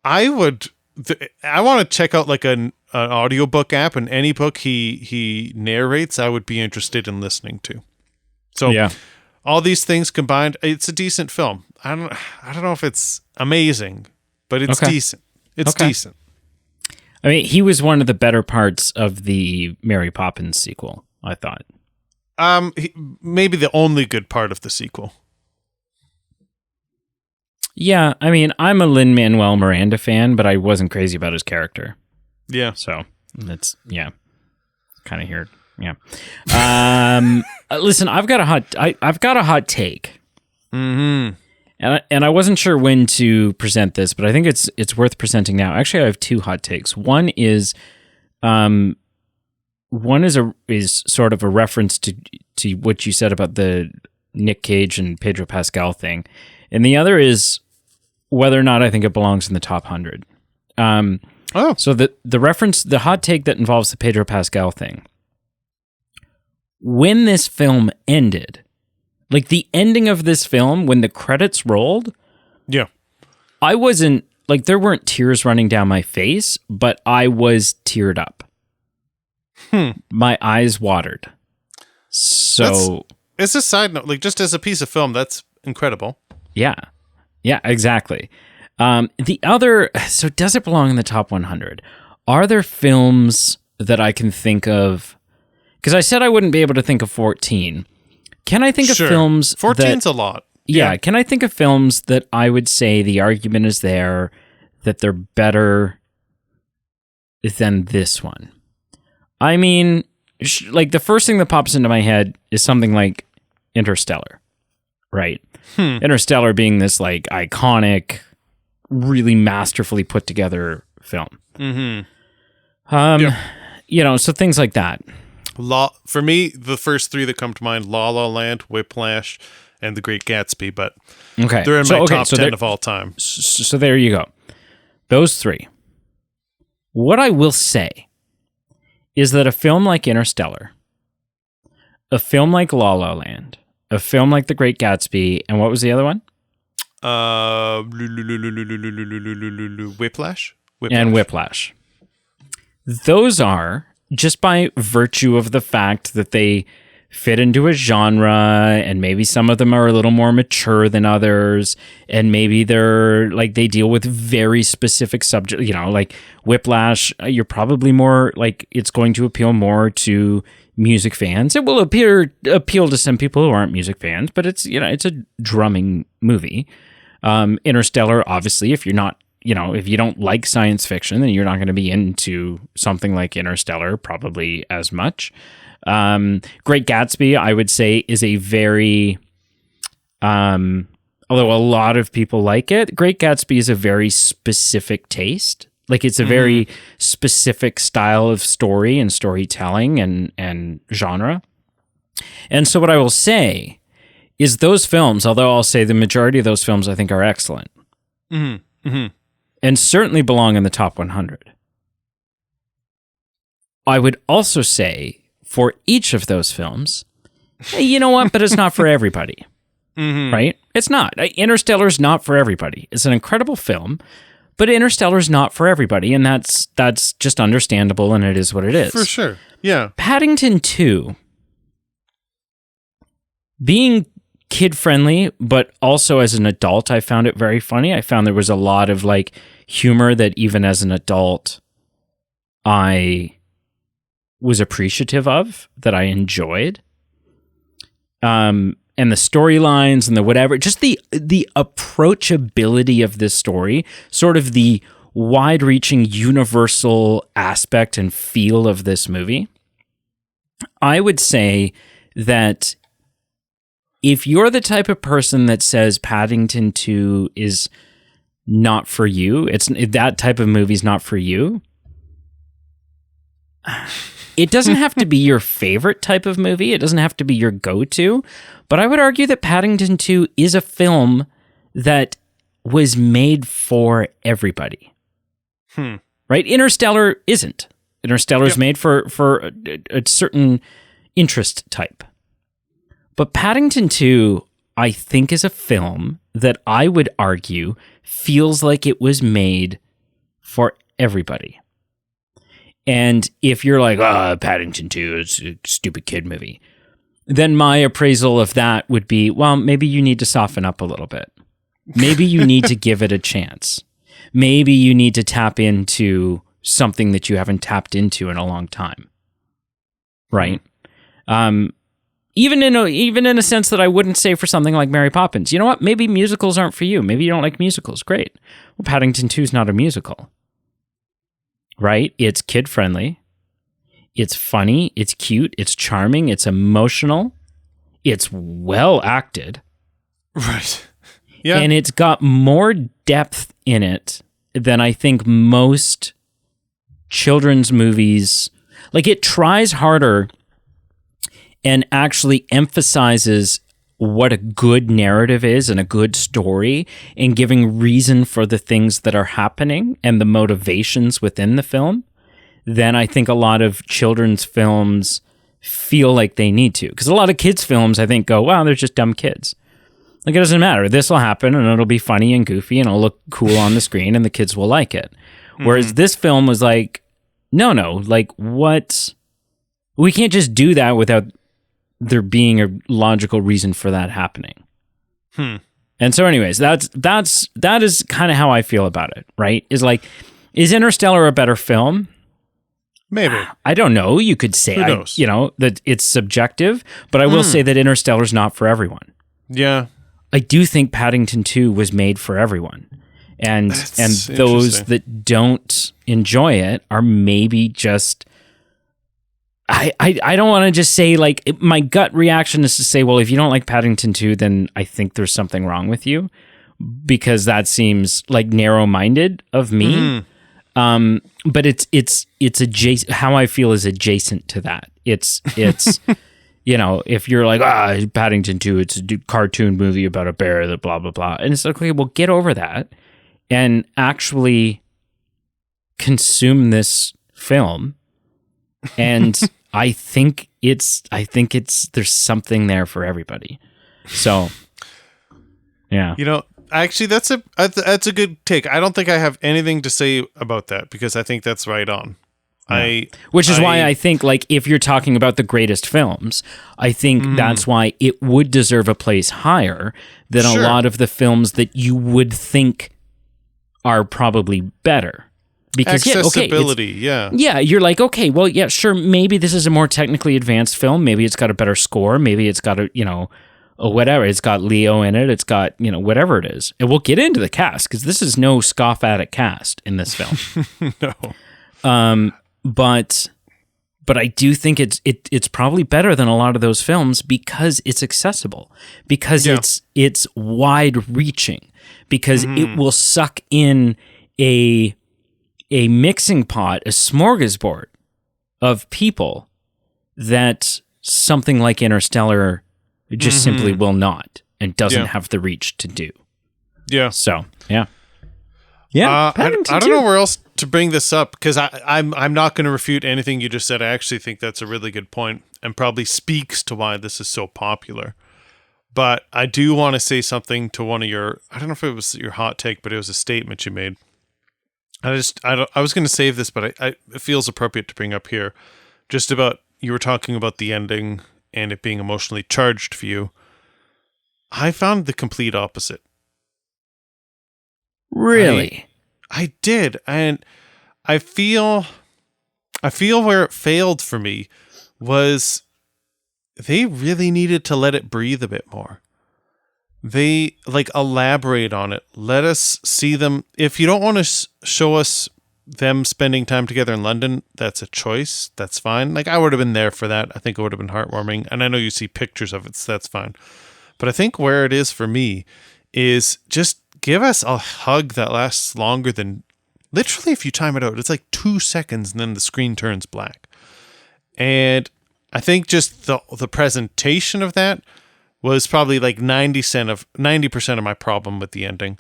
[SPEAKER 2] I want to check out like an audiobook app, and any book he narrates, I would be interested in listening to. So all these things combined, it's a decent film. I don't know if it's amazing, but it's decent. It's decent.
[SPEAKER 1] I mean, he was one of the better parts of the Mary Poppins sequel, I thought.
[SPEAKER 2] Maybe the only good part of the sequel.
[SPEAKER 1] Yeah, I mean, I'm a Lin-Manuel Miranda fan, but I wasn't crazy about his character.
[SPEAKER 2] Yeah.
[SPEAKER 1] So, that's, kind of here. Yeah. Listen, I've got a hot take.
[SPEAKER 2] Mm-hmm.
[SPEAKER 1] And I wasn't sure when to present this, but I think it's worth presenting now. Actually, I have two hot takes. One is sort of a reference to what you said about the Nick Cage and Pedro Pascal thing, and the other is whether or not I think it belongs in the top 100. So the reference, the hot take that involves the Pedro Pascal thing. When this film ended, like the ending of this film, when the credits rolled, I wasn't like, there weren't tears running down my face, but I was teared up. My eyes watered. So
[SPEAKER 2] it's a side note, like just as a piece of film, that's incredible.
[SPEAKER 1] Yeah, exactly. The other, so does it belong in the top 100? Are there films that I can think of? Because I said I wouldn't be able to think of 14. Can I think of films
[SPEAKER 2] 14's a lot.
[SPEAKER 1] Yeah, can I think of films that I would say the argument is there that they're better than this one? I mean, like the first thing that pops into my head is something like Interstellar, right? Interstellar being this like iconic, really masterfully put together film. So things like that.
[SPEAKER 2] For me, the first three that come to mind: La La Land, Whiplash, and The Great Gatsby, but
[SPEAKER 1] Okay.
[SPEAKER 2] they're in my top 10 of all time.
[SPEAKER 1] So there you go. Those three. What I will say is that a film like Interstellar, a film like La La Land, a film like The Great Gatsby, and what was the other one?
[SPEAKER 2] Whiplash?
[SPEAKER 1] And Whiplash. Those are, just by virtue of the fact that they fit into a genre, and maybe some of them are a little more mature than others, and maybe they're like they deal with very specific subject, like Whiplash, you're probably more like it's going to appeal more to music fans. It will appeal to some people who aren't music fans, but it's it's a drumming movie. Interstellar, obviously, if you're not, if you don't like science fiction, then you're not going to be into something like Interstellar probably as much. Great Gatsby, I would say, is a very, although a lot of people like it, Great Gatsby is a very specific taste. Like it's a very specific style of story and storytelling and genre. And so what I will say is those films, although I'll say the majority of those films I think are excellent, and certainly belong in the top 100. I would also say for each of those films, hey, you know what? But it's not for everybody, right? It's not. Interstellar is not for everybody. It's an incredible film, but Interstellar is not for everybody, and that's just understandable, and it is what it is.
[SPEAKER 2] For sure, yeah.
[SPEAKER 1] Paddington 2, being kid-friendly, but also as an adult, I found it very funny. I found there was a lot of like humor that even as an adult, I was appreciative of, that I enjoyed. And the storylines and the whatever, just the approachability of this story, sort of the wide-reaching universal aspect and feel of this movie. I would say that if you're the type of person that says Paddington 2 is not for you, that type of movie is not for you, it doesn't have to be your favorite type of movie. It doesn't have to be your go-to. But I would argue that Paddington 2 is a film that was made for everybody. Right? Interstellar isn't. Interstellar is made for a certain interest type. But Paddington 2, I think, is a film that I would argue feels like it was made for everybody. And if you're like, Paddington 2 is a stupid kid movie, then my appraisal of that would be, well, maybe you need to soften up a little bit. Maybe you need to give it a chance. Maybe you need to tap into something that you haven't tapped into in a long time. Right? Even in a sense that I wouldn't say for something like Mary Poppins. You know what? Maybe musicals aren't for you. Maybe you don't like musicals. Great. Well, Paddington 2 is not a musical. Right? It's kid-friendly. It's funny. It's cute. It's charming. It's emotional. It's well acted.
[SPEAKER 2] Right. Yeah.
[SPEAKER 1] And it's got more depth in it than I think most children's movies. Like, it tries harder and actually emphasizes what a good narrative is and a good story, and giving reason for the things that are happening and the motivations within the film, then I think a lot of children's films feel like they need to. Because a lot of kids' films, I think, go, wow, they're just dumb kids. Like, it doesn't matter. This will happen, and it'll be funny and goofy, and it'll look cool on the screen, and the kids will like it. Whereas this film was like, no, like, what? We can't just do that without there being a logical reason for that happening. And so anyways, that is kind of how I feel about it, right? Is Interstellar a better film?
[SPEAKER 2] Maybe.
[SPEAKER 1] I don't know. You could say,
[SPEAKER 2] Who knows?
[SPEAKER 1] That it's subjective, but I will say that Interstellar's not for everyone.
[SPEAKER 2] Yeah.
[SPEAKER 1] I do think Paddington 2 was made for everyone. And those that don't enjoy it are maybe just... I don't want to just say, like, my gut reaction is to say, well, if you don't like Paddington 2, then I think there's something wrong with you, because that seems like narrow-minded of me. But it's adjacent. How I feel is adjacent to that. It's you know, if you're like, Paddington 2, it's a cartoon movie about a bear that blah, blah, blah. And it's like, okay, well, get over that and actually consume this film. And I think there's something there for everybody. So, yeah.
[SPEAKER 2] You know, actually, that's a good take. I don't think I have anything to say about that because I think that's right on.
[SPEAKER 1] Yeah. Which is why I think, like, if you're talking about the greatest films, I think that's why it would deserve a place higher than a lot of the films that you would think are probably better. Because
[SPEAKER 2] accessibility,
[SPEAKER 1] yeah, you're like, okay, well, yeah, sure, maybe this is a more technically advanced film. Maybe it's got a better score. Maybe it's got whatever. It's got Leo in it. It's got, whatever it is. And we'll get into the cast because this is no scoff at it cast in this film.
[SPEAKER 2] No.
[SPEAKER 1] But I do think it's probably better than a lot of those films because it's accessible, because it's wide reaching, because it will suck in a mixing pot, a smorgasbord of people that something like Interstellar just simply will not and doesn't have the reach to do.
[SPEAKER 2] Yeah.
[SPEAKER 1] So, yeah. Yeah.
[SPEAKER 2] I don't know where else to bring this up because I'm not going to refute anything you just said. I actually think that's a really good point and probably speaks to why this is so popular. But I do want to say something to one of your, I don't know if it was your hot take, but it was a statement you made. I was going to save this, but it feels appropriate to bring up here. Just about, you were talking about the ending and it being emotionally charged for you. I found the complete opposite.
[SPEAKER 1] Really?
[SPEAKER 2] I did. And I feel where it failed for me was they really needed to let it breathe a bit more. They elaborate on it. Let us see them. If you don't want to show us them spending time together in London, that's a choice. That's fine. I would have been there for that. I think it would have been heartwarming. And I know you see pictures of it, so that's fine. But I think where it is for me is just give us a hug that lasts longer than, literally, if you time it out, it's like 2 seconds and then the screen turns black. And I think just the presentation of that was probably 90% of my problem with the ending.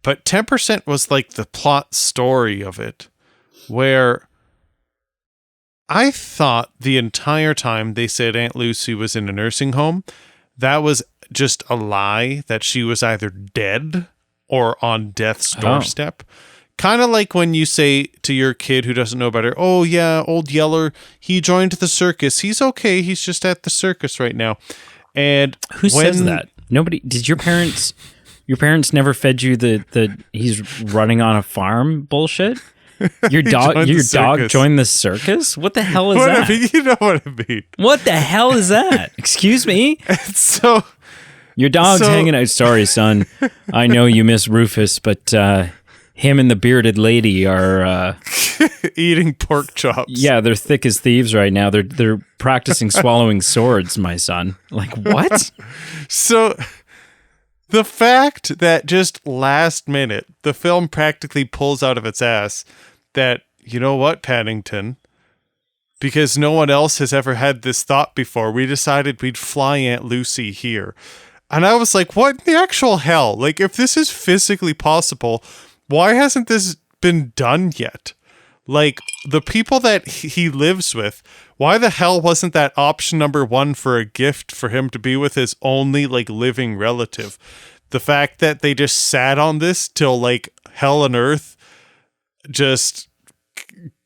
[SPEAKER 2] But 10% was the plot story of it, where I thought the entire time they said Aunt Lucy was in a nursing home, that was just a lie, that she was either dead or on death's doorstep. Kind of like when you say to your kid who doesn't know better, oh yeah, old Yeller, he joined the circus. He's okay. He's just at the circus right now. And
[SPEAKER 1] who says that? Nobody. Did your parents never fed you the he's running on a farm bullshit? Your dog joined the circus? What the hell is that?
[SPEAKER 2] You know what I mean.
[SPEAKER 1] What the hell is that? Excuse me?
[SPEAKER 2] So
[SPEAKER 1] your dog's hanging out. Sorry, son. I know you miss Rufus, but him and the bearded lady are
[SPEAKER 2] eating pork chops.
[SPEAKER 1] Yeah, they're thick as thieves right now. They're practicing swallowing swords, my son. What?
[SPEAKER 2] So the fact that just last minute the film practically pulls out of its ass that, you know what, Paddington, because no one else has ever had this thought before, we decided we'd fly Aunt Lucy here. And I was like, what in the actual hell? If this is physically possible, why hasn't this been done yet? The people that he lives with, why the hell wasn't that option number one for a gift for him to be with his only living relative? The fact that they just sat on this till hell and earth just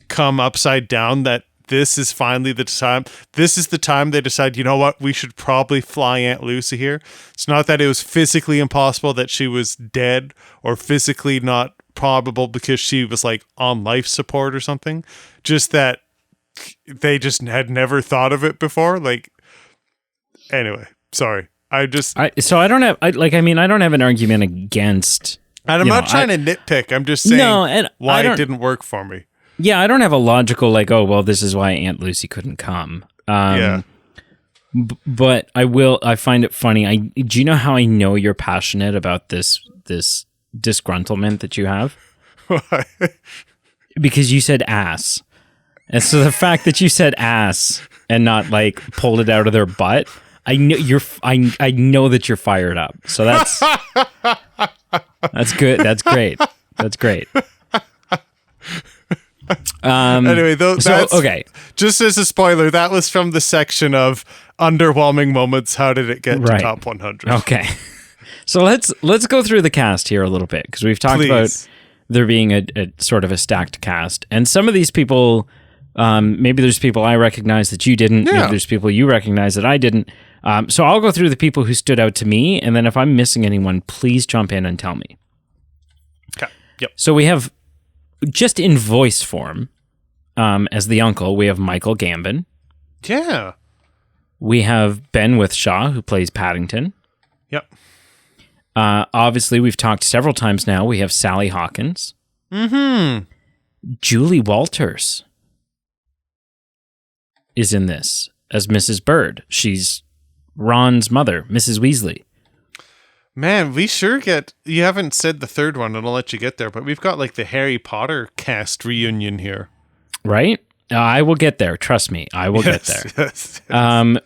[SPEAKER 2] come upside down, that this is finally the time. This is the time they decide, you know what, we should probably fly Aunt Lucy here. It's not that it was physically impossible that she was dead or physically not probable because she was on life support or something. Just that they just had never thought of it before. Anyway, sorry. I don't have an argument against. And I'm not trying to nitpick. I'm just saying why it didn't work for me.
[SPEAKER 1] Yeah, I don't have a logical this is why Aunt Lucy couldn't come. But I find it funny. Do you know how I know you're passionate about this disgruntlement that you have?
[SPEAKER 2] Why?
[SPEAKER 1] Because you said ass. And so the fact that you said ass and not like pulled it out of their butt, I know I know that you're fired up. So that's good. That's great. That's great.
[SPEAKER 2] Anyway, that's
[SPEAKER 1] okay.
[SPEAKER 2] Just as a spoiler, that was from the section of underwhelming moments. How did it get to top 100?
[SPEAKER 1] Okay. So let's go through the cast here a little bit, because we've talked about there being a sort of a stacked cast, and some of these people, maybe there's people I recognize that you didn't. Maybe there's people you recognize that I didn't. So I'll go through the people who stood out to me, and then if I'm missing anyone, please jump in and tell me.
[SPEAKER 2] Okay. Yep.
[SPEAKER 1] So we have, just in voice form, as the uncle, we have Michael Gambon.
[SPEAKER 2] Yeah.
[SPEAKER 1] We have Ben Withshaw, who plays Paddington.
[SPEAKER 2] Yep.
[SPEAKER 1] Obviously, we've talked several times now. We have Sally Hawkins.
[SPEAKER 2] Mm-hmm.
[SPEAKER 1] Julie Walters is in this as Mrs. Bird. She's Ron's mother, Mrs. Weasley.
[SPEAKER 2] Man, we sure get... You haven't said the third one, and I'll let you get there, but we've got like the Harry Potter cast reunion here.
[SPEAKER 1] Right? I will get there. Trust me. I will get there.
[SPEAKER 2] Yes.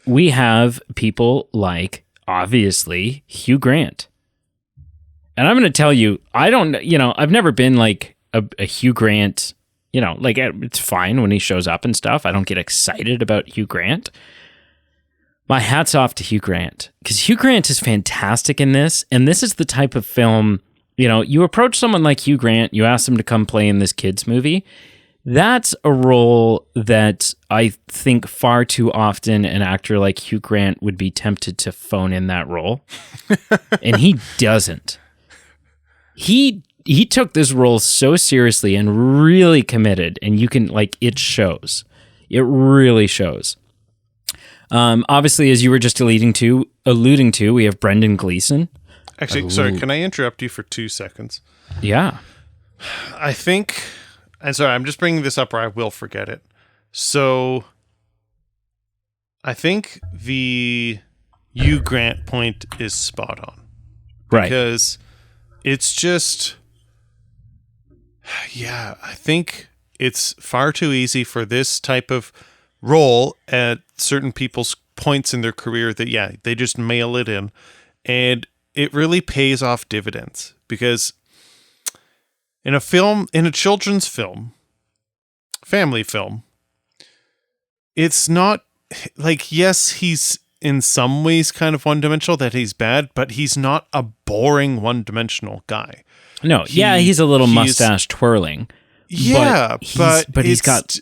[SPEAKER 1] We have people like, obviously, Hugh Grant. And I'm going to tell you, I've never been like a Hugh Grant, like it's fine when he shows up and stuff. I don't get excited about Hugh Grant. My hat's off to Hugh Grant, because Hugh Grant is fantastic in this. And this is the type of film, you approach someone like Hugh Grant, you ask them to come play in this kid's movie. That's a role that I think far too often an actor like Hugh Grant would be tempted to phone in that role. And he doesn't. He took this role so seriously and really committed, and you can, it shows. It really shows. Obviously, as you were just alluding to, we have Brendan Gleeson.
[SPEAKER 2] Actually, sorry, can I interrupt you for 2 seconds?
[SPEAKER 1] Yeah.
[SPEAKER 2] I think, and sorry, I'm just bringing this up or I will forget it. So, I think the Hugh Grant point is spot on.
[SPEAKER 1] Right.
[SPEAKER 2] Because it's just, I think it's far too easy for this type of role at certain people's points in their career that, they just mail it in. And it really pays off dividends, because in a children's film, family film, it's not like, yes, he's in some ways kind of one-dimensional, that he's bad, but he's not a boring one-dimensional guy.
[SPEAKER 1] No, he's a little mustache twirling.
[SPEAKER 2] Yeah,
[SPEAKER 1] but he's got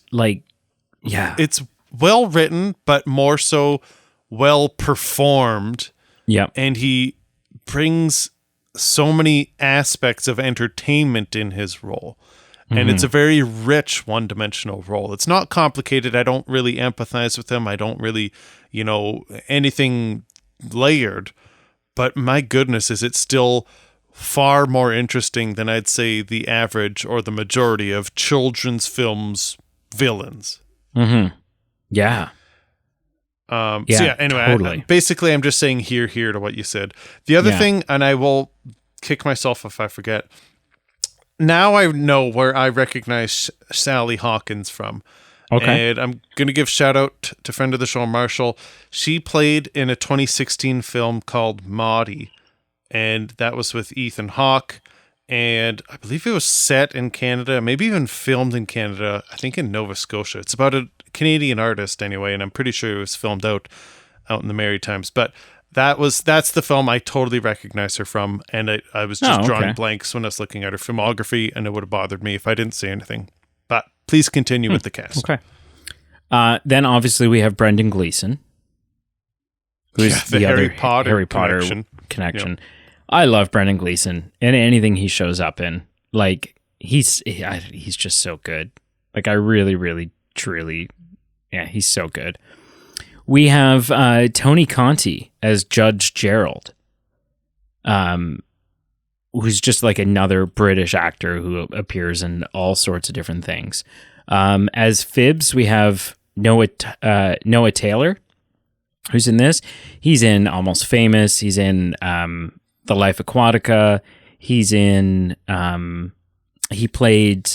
[SPEAKER 2] it's well written, but more so well performed.
[SPEAKER 1] Yeah,
[SPEAKER 2] and he brings so many aspects of entertainment in his role. And it's a very rich one-dimensional role. It's not complicated. I don't really empathize with him. I don't really, anything layered. But my goodness, is it still far more interesting than I'd say the average or the majority of children's films villains.
[SPEAKER 1] Yeah.
[SPEAKER 2] Anyway,
[SPEAKER 1] totally.
[SPEAKER 2] Basically, I'm just saying here to what you said. The other thing, and I will kick myself if I forget, now I know where I recognize Sally Hawkins from.
[SPEAKER 1] Okay.
[SPEAKER 2] And I'm going to give shout out to friend of the show, Marshall. She played in a 2016 film called Maudie, and that was with Ethan Hawke. And I believe it was set in Canada, maybe even filmed in Canada, I think in Nova Scotia. It's about a Canadian artist anyway, and I'm pretty sure it was filmed out in the Maritimes. But that's the film I totally recognize her from, and I was just drawing blanks when I was looking at her filmography, and it would have bothered me if I didn't say anything. But please continue with the cast.
[SPEAKER 1] Okay. Then obviously we have Brendan Gleeson, who's the other Harry Potter connection. Yep. I love Brendan Gleeson and anything he shows up in. Like he's just so good. Like I really, really, truly, he's so good. We have Tony Conti as Judge Gerald, who's just like another British actor who appears in all sorts of different things. As Phibbs, we have Noah Taylor, who's in this. He's in Almost Famous. He's in The Life Aquatica. He's in... he played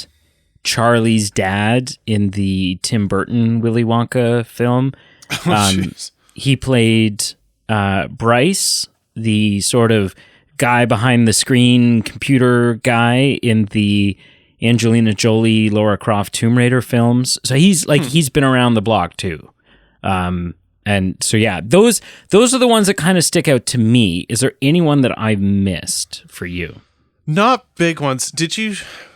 [SPEAKER 1] Charlie's dad in the Tim Burton Willy Wonka film.
[SPEAKER 2] Jeez.
[SPEAKER 1] He played Bryce, the sort of guy behind the screen computer guy in the Angelina Jolie, Lara Croft Tomb Raider films. So he's been around the block too. And so yeah, those are the ones that kind of stick out to me. Is there anyone that I missed for you?
[SPEAKER 2] Not big ones. Did you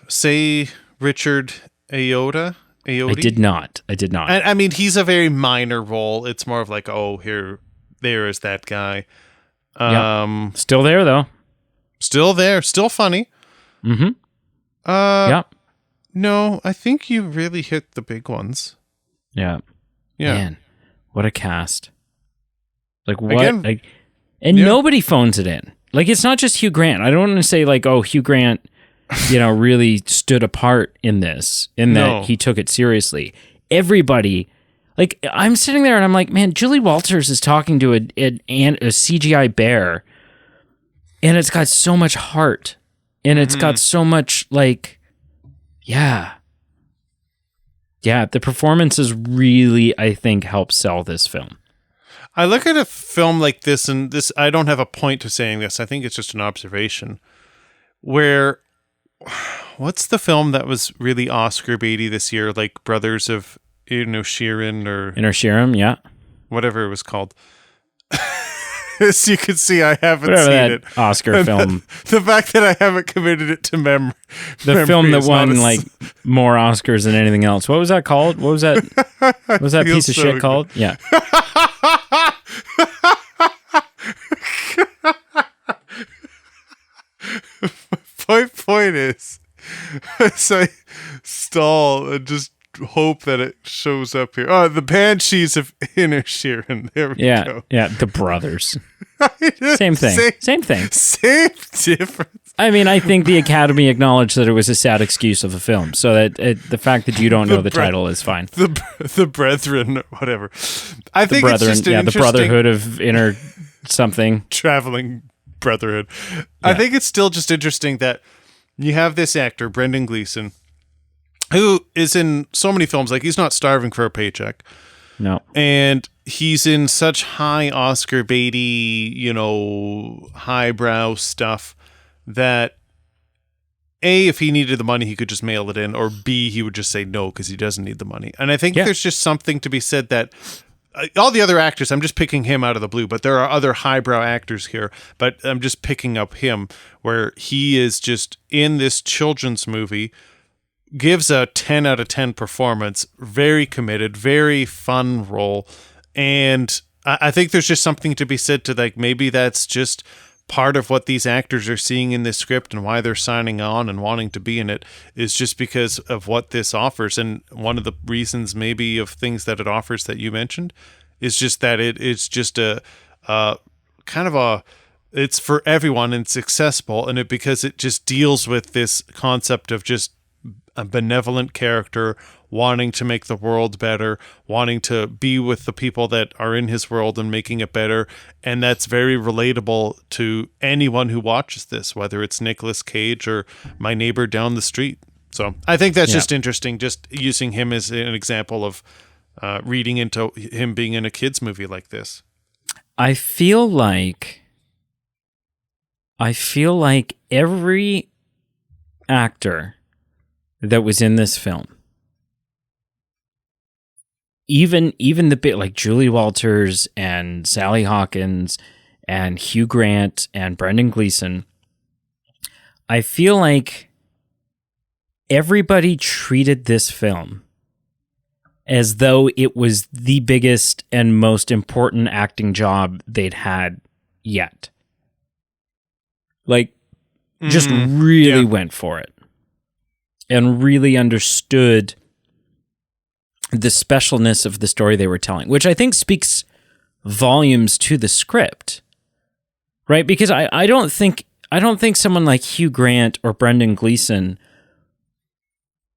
[SPEAKER 2] say Richard Ayoade?
[SPEAKER 1] I did not.
[SPEAKER 2] I mean, he's a very minor role. It's more of like, oh, there is that guy.
[SPEAKER 1] Still there though.
[SPEAKER 2] Still there. Still funny.
[SPEAKER 1] Mm-hmm.
[SPEAKER 2] No, I think you really hit the big ones.
[SPEAKER 1] Yeah. Man, what a cast. Like what?
[SPEAKER 2] Again,
[SPEAKER 1] nobody phones it in. Like, it's not just Hugh Grant. I don't want to say like, oh, Hugh Grant, really stood apart in this, that he took it seriously. Everybody, like, I'm sitting there and I'm like, man, Julie Walters is talking to a CGI bear, and it's got so much heart, and it's got so much like, the performances really, I think, help sell this film.
[SPEAKER 2] I look at a film like this, and this, I don't have a point to saying this. I think it's just an observation. Where, what's the film that was really Oscar baity this year? Like Brothers of
[SPEAKER 1] Inisherin, yeah.
[SPEAKER 2] Whatever it was called. As you can see, I haven't
[SPEAKER 1] Whatever
[SPEAKER 2] seen
[SPEAKER 1] that
[SPEAKER 2] it.
[SPEAKER 1] Oscar film.
[SPEAKER 2] The fact that I haven't committed it to memory.
[SPEAKER 1] The film that won like more Oscars than anything else. What was that called? What was that? What was that piece of shit called? Yeah.
[SPEAKER 2] My point is, as I stall and just hope that it shows up here. Oh, the Banshees of Inisherin. There we go.
[SPEAKER 1] Yeah, the brothers. Same thing. Same thing.
[SPEAKER 2] Same difference.
[SPEAKER 1] I mean, I think the Academy acknowledged that it was a sad excuse of a film, so that the fact that you don't know the title is fine.
[SPEAKER 2] The Brethren, whatever. I think
[SPEAKER 1] Brethren,
[SPEAKER 2] it's just
[SPEAKER 1] the Brotherhood of Inner something.
[SPEAKER 2] Traveling Brotherhood. Yeah. I think it's still just interesting that you have this actor, Brendan Gleeson, who is in so many films. Like, he's not starving for a paycheck.
[SPEAKER 1] No.
[SPEAKER 2] And he's in such high Oscar baity, highbrow stuff that A, if he needed the money, he could just mail it in, or B, he would just say no because he doesn't need the money. And I think there's just something to be said that all the other actors, I'm just picking him out of the blue, but there are other highbrow actors here, but I'm just picking up him, where he is just in this children's movie, gives a 10 out of 10 performance, very committed, very fun role. And I think there's just something to be said to, like, maybe that's just part of what these actors are seeing in this script and why they're signing on and wanting to be in it is just because of what this offers. And one of the reasons maybe of things that it offers that you mentioned is just that it's just a kind of it's for everyone and it's accessible, and because it just deals with this concept of just a benevolent character wanting to make the world better, wanting to be with the people that are in his world and making it better. And that's very relatable to anyone who watches this, whether it's Nicolas Cage or my neighbor down the street. So I think that's just interesting, just using him as an example of reading into him being in a kid's movie like this.
[SPEAKER 1] I feel like every actor that was in this film, even the bit like Julie Walters and Sally Hawkins and Hugh Grant and Brendan Gleeson, I feel like everybody treated this film as though it was the biggest and most important acting job they'd had yet. Like, just really went for it and really understood the specialness of the story they were telling, which I think speaks volumes to the script, right? Because I don't think someone like Hugh Grant or Brendan Gleeson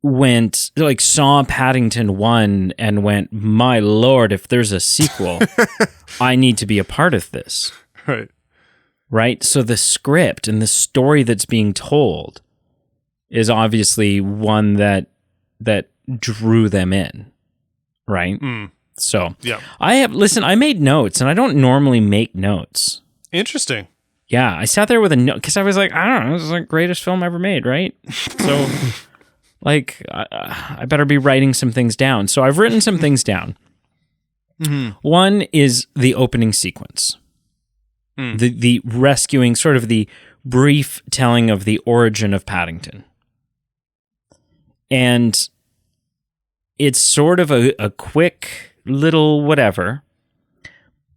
[SPEAKER 1] saw Paddington 1 and went, my Lord, if there's a sequel, I need to be a part of this. Right? So the script and the story that's being told is obviously one that drew them in, right? So
[SPEAKER 2] Yeah.
[SPEAKER 1] I made notes, and I don't normally make notes.
[SPEAKER 2] Interesting.
[SPEAKER 1] Yeah, I sat there with a note because I was like, I don't know, this is the greatest film ever made, right? So, like, I better be writing some things down. So I've written some things down. Mm-hmm. One is the opening sequence, the rescuing, sort of the brief telling of the origin of Paddington, and it's sort of a quick little whatever,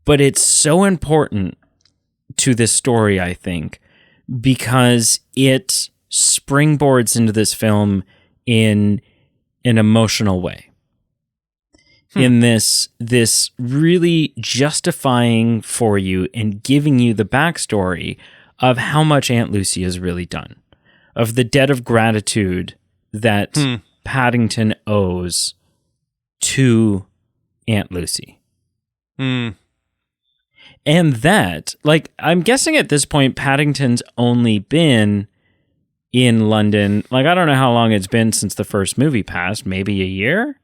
[SPEAKER 1] but it's so important to this story, I think, because it springboards into this film in an emotional way. In this really justifying for you and giving you the backstory of how much Aunt Lucy has really done, of the debt of gratitude that Paddington owes to Aunt Lucy. And that, like, I'm guessing at this point, Paddington's only been in London. Like, I don't know how long it's been since the first movie passed, maybe a year?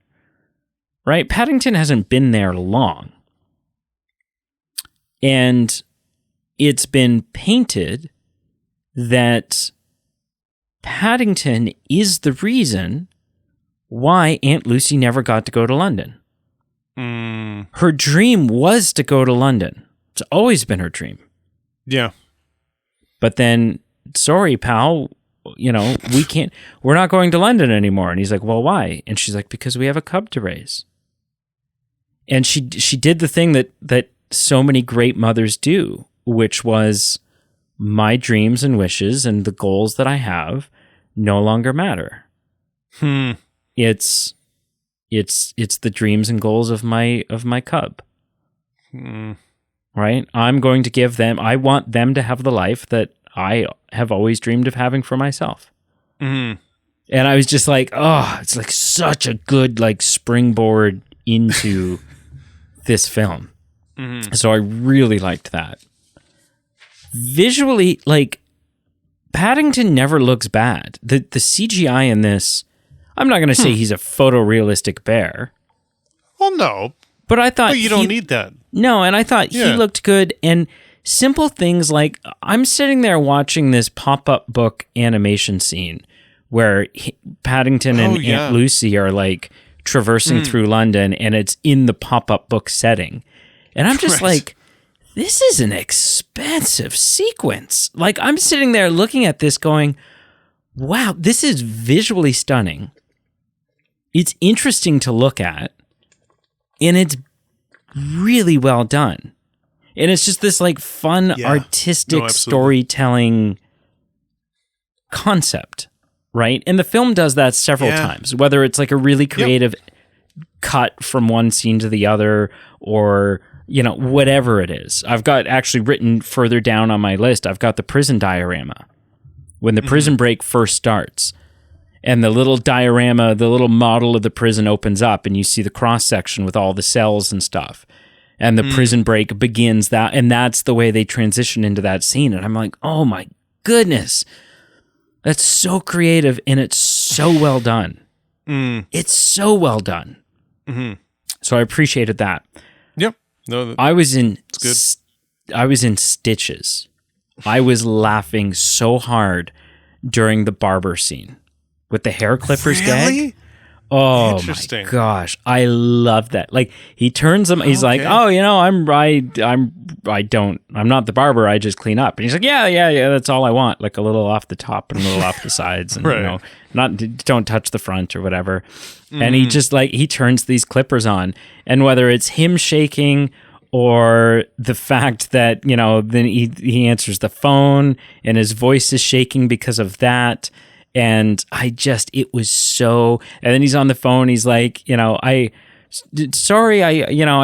[SPEAKER 1] Right? Paddington hasn't been there long. And it's been painted that Paddington is the reason why Aunt Lucy never got to go to London. Her dream was to go to London. It's always been her dream.
[SPEAKER 2] Yeah.
[SPEAKER 1] But then, sorry, pal, we're not going to London anymore. And he's like, well, why? And she's like, because we have a cub to raise. And she did the thing that so many great mothers do, which was, my dreams and wishes and the goals that I have no longer matter. It's the dreams and goals of my cub. Right? I'm going to give them, I want them to have the life that I have always dreamed of having for myself. And I was just like, oh, it's like such a good like springboard into this film. So I really liked that. Visually, like, Paddington never looks bad. The CGI in this, I'm not going to say he's a photorealistic bear.
[SPEAKER 2] Well, no.
[SPEAKER 1] But I thought...
[SPEAKER 2] But you don't need that.
[SPEAKER 1] No, and I thought he looked good. And simple things like, I'm sitting there watching this pop-up book animation scene where Paddington and Aunt Lucy are, like, traversing through London, and it's in the pop-up book setting. And I'm just like... This is an expensive sequence. Like, I'm sitting there looking at this going, wow, this is visually stunning. It's interesting to look at. And it's really well done. And it's just this, like, fun, artistic storytelling concept, right? And the film does that several times, whether it's, like, a really creative cut from one scene to the other or... whatever it is. I've got actually written further down on my list, I've got the prison diorama. When the prison break first starts and the little diorama, the little model of the prison opens up and you see the cross section with all the cells and stuff. And the prison break begins that, and that's the way they transition into that scene. And I'm like, oh my goodness, that's so creative and it's so well done. It's so well done. So I appreciated that.
[SPEAKER 2] Yep. No,
[SPEAKER 1] I was in
[SPEAKER 2] good.
[SPEAKER 1] I was in stitches. I was laughing so hard during the barber scene with the hair clippers gag. Oh my gosh, I love that. Like, he turns them. He's like, "Oh, I'm not the barber. I just clean up." And he's like, "Yeah. That's all I want. Like a little off the top and a little off the sides, and don't touch the front or whatever." And he just he turns these clippers on, and whether it's him shaking or the fact that then he answers the phone and his voice is shaking because of that. And it was so, and then he's on the phone. He's like, I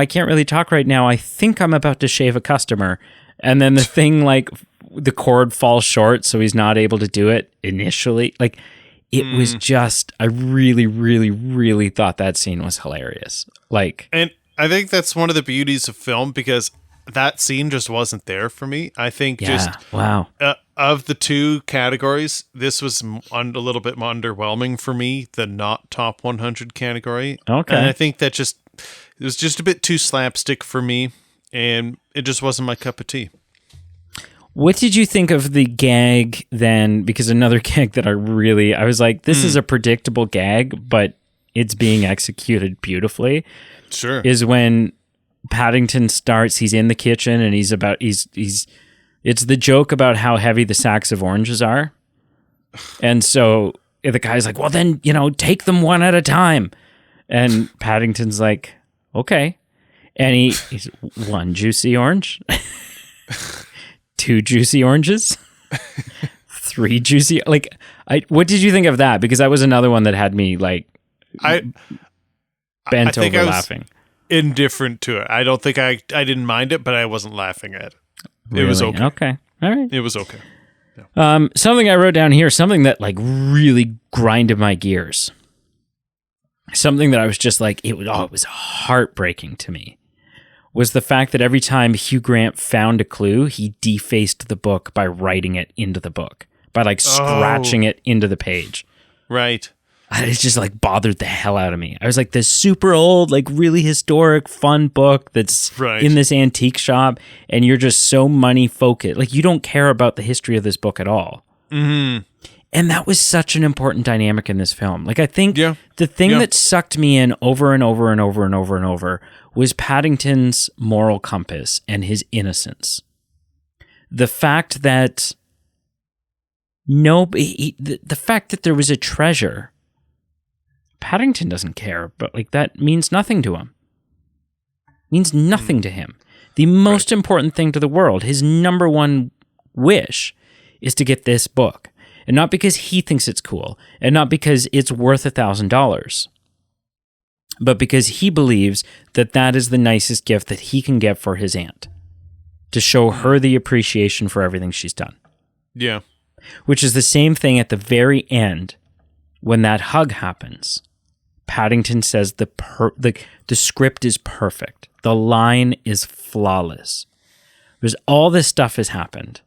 [SPEAKER 1] can't really talk right now. I think I'm about to shave a customer. And then the thing, like, the cord falls short, so he's not able to do it initially. Like, it was just, I really, really, really thought that scene was hilarious. Like,
[SPEAKER 2] and I think that's one of the beauties of film, because that scene just wasn't there for me. I think of the two categories, this was a little bit more underwhelming for me, the not top 100 category.
[SPEAKER 1] Okay.
[SPEAKER 2] And I think that just It was just a bit too slapstick for me, and it just wasn't my cup of tea.
[SPEAKER 1] What did you think of the gag then? Because another gag that I was like, this is a predictable gag, but it's being executed beautifully.
[SPEAKER 2] Sure.
[SPEAKER 1] Is when Paddington starts, he's in the kitchen and it's the joke about how heavy the sacks of oranges are. And so the guy's like, well then, take them one at a time. And Paddington's like, okay. And he's one juicy orange. 2 juicy oranges, 3 juicy. What did you think of that? Because that was another one that had me bent over laughing.
[SPEAKER 2] Indifferent to it. I don't think I didn't mind it, but I wasn't laughing at it.
[SPEAKER 1] Really?
[SPEAKER 2] It was okay.
[SPEAKER 1] Okay, all right.
[SPEAKER 2] It was okay. Yeah.
[SPEAKER 1] Something I wrote down here, something that really grinded my gears. Something that I was just like, it was heartbreaking to me. Was the fact that every time Hugh Grant found a clue, he defaced the book by writing it into the book, by scratching it into the page.
[SPEAKER 2] Right.
[SPEAKER 1] It just bothered the hell out of me. I was like, this super old, really historic, fun book that's in this antique shop, and you're just so money focused. You don't care about the history of this book at all.
[SPEAKER 2] Mm-hmm.
[SPEAKER 1] And that was such an important dynamic in this film. I think the thing that sucked me in over and over and over and over and over was Paddington's moral compass and his innocence. The fact that the fact that there was a treasure, Paddington doesn't care, but that means nothing to him. Means nothing to him. The most important thing to the world, his number one wish, is to get this book. And not because he thinks it's cool, and not because it's worth $1,000, but because he believes that is the nicest gift that he can get for his aunt, to show her the appreciation for everything she's done.
[SPEAKER 2] Yeah.
[SPEAKER 1] Which is the same thing at the very end, when that hug happens. Paddington says the script is perfect. The line is flawless. Because all this stuff has happened.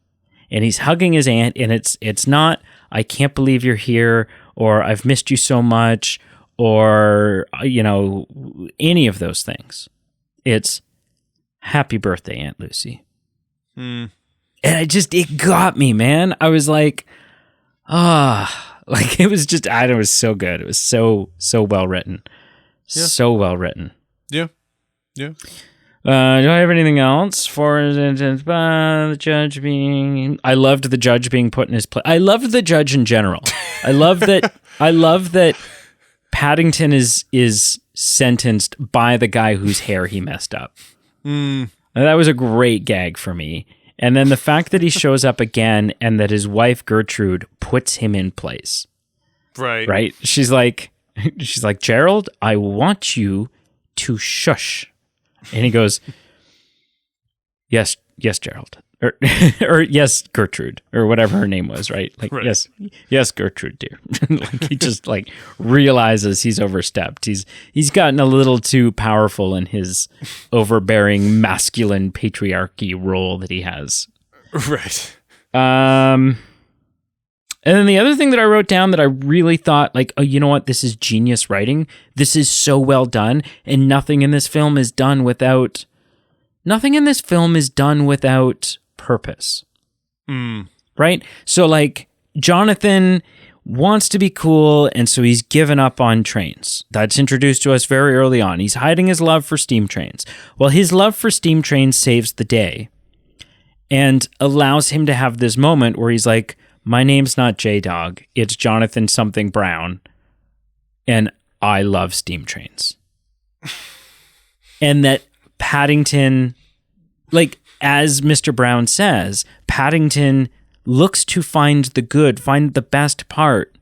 [SPEAKER 1] And he's hugging his aunt, and it's not, I can't believe you're here, or I've missed you so much, or, any of those things. It's happy birthday, Aunt Lucy. And it got me, man. I was like, it was just, it was so good. It was so well written. Yeah. So well written.
[SPEAKER 2] Yeah. Yeah.
[SPEAKER 1] Do I have anything else for the judge being? I loved the judge being put in his place. I loved the judge in general. I love that Paddington is sentenced by the guy whose hair he messed up. That was a great gag for me. And then the fact that he shows up again and that his wife Gertrude puts him in place.
[SPEAKER 2] Right.
[SPEAKER 1] Right. She's like, Gerald, I want you to shush. And he goes, yes, Gerald, or yes, Gertrude, or whatever her name was, right? Yes, Gertrude, dear. He just realizes he's overstepped. He's gotten a little too powerful in his overbearing masculine patriarchy role that he has.
[SPEAKER 2] Right.
[SPEAKER 1] And then the other thing that I wrote down that I really thought, oh, you know what? This is genius writing. This is so well done. And nothing in this film is done without purpose. Right? So Jonathan wants to be cool. And so he's given up on trains. That's introduced to us very early on. He's hiding his love for steam trains. Well, his love for steam trains saves the day and allows him to have this moment where he's like, my name's not J-Dog, it's Jonathan something Brown, and I love steam trains. And that Paddington, as Mr. Brown says, Paddington looks to find the good, find the best part,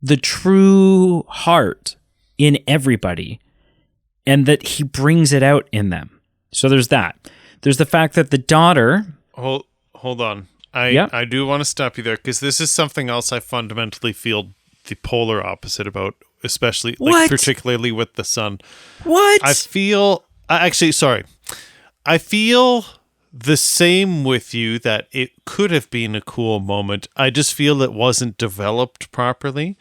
[SPEAKER 1] the true heart in everybody, and that he brings it out in them. So there's that. There's the fact that the daughter...
[SPEAKER 2] Hold on. I do want to stop you there, because this is something else I fundamentally feel the polar opposite about, especially particularly with the son.
[SPEAKER 1] What?
[SPEAKER 2] I feel the same with you, that it could have been a cool moment. I just feel it wasn't developed properly.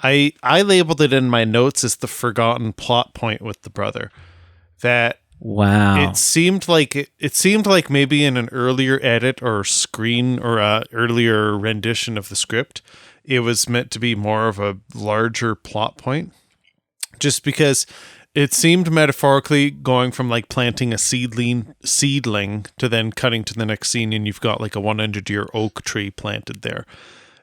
[SPEAKER 2] I labeled it in my notes as the forgotten plot point with the brother. that
[SPEAKER 1] Wow.
[SPEAKER 2] it seemed like maybe in an earlier edit or screen or a earlier rendition of the script, it was meant to be more of a larger plot point, just because it seemed metaphorically going from like planting a seedling to then cutting to the next scene and you've got like a 100-year oak tree planted there.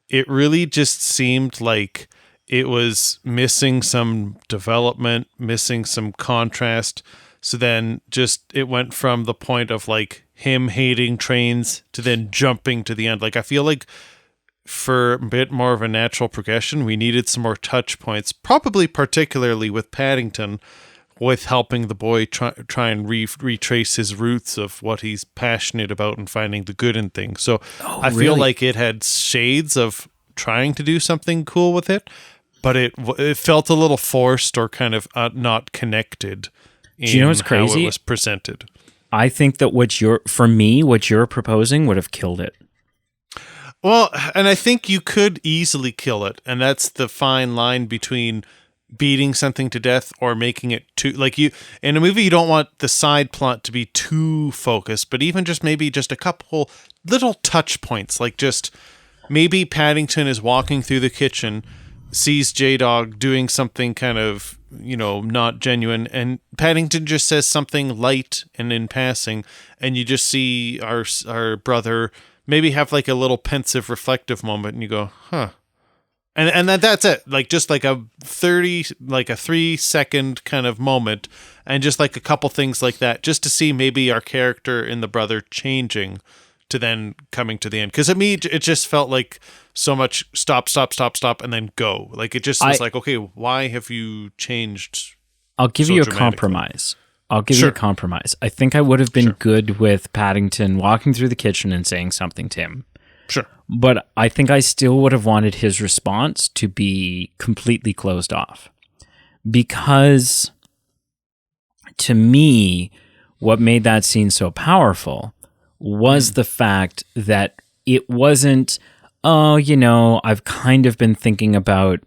[SPEAKER 2] It really just seemed like it was missing some development, missing some contrast. So then just it went from the point of like him hating trains to then jumping to the end. Like I feel like for a bit more of a natural progression, we needed some more touch points, probably particularly with Paddington, with helping the boy try and retrace his roots of what he's passionate about and finding the good in things. So I feel like it had shades of trying to do something cool with it, but it felt a little forced or kind of not connected in
[SPEAKER 1] Do you know what's crazy?
[SPEAKER 2] How it was presented.
[SPEAKER 1] I think that what you're proposing would have killed it.
[SPEAKER 2] Well, and I think you could easily kill it, and that's the fine line between beating something to death or making it too, like, you in a movie you don't want the side plot to be too focused, but even just maybe just a couple little touch points, like just maybe Paddington is walking through the kitchen, sees J-Dog doing something kind of, not genuine, and Paddington just says something light and in passing, and you just see our brother maybe have like a little pensive reflective moment, and you go, huh. And that's it. Like just like a 3-second kind of moment, and just like a couple things like that, just to see maybe our character and the brother changing to then coming to the end. Because at me, it just felt like so much stop, and then go. Like it just was like, okay, why have you changed?
[SPEAKER 1] I'll give you a compromise. I think I would have been good with Paddington walking through the kitchen and saying something to him.
[SPEAKER 2] Sure.
[SPEAKER 1] But I think I still would have wanted his response to be completely closed off. Because to me, what made that scene so powerful was the fact that it wasn't, I've kind of been thinking about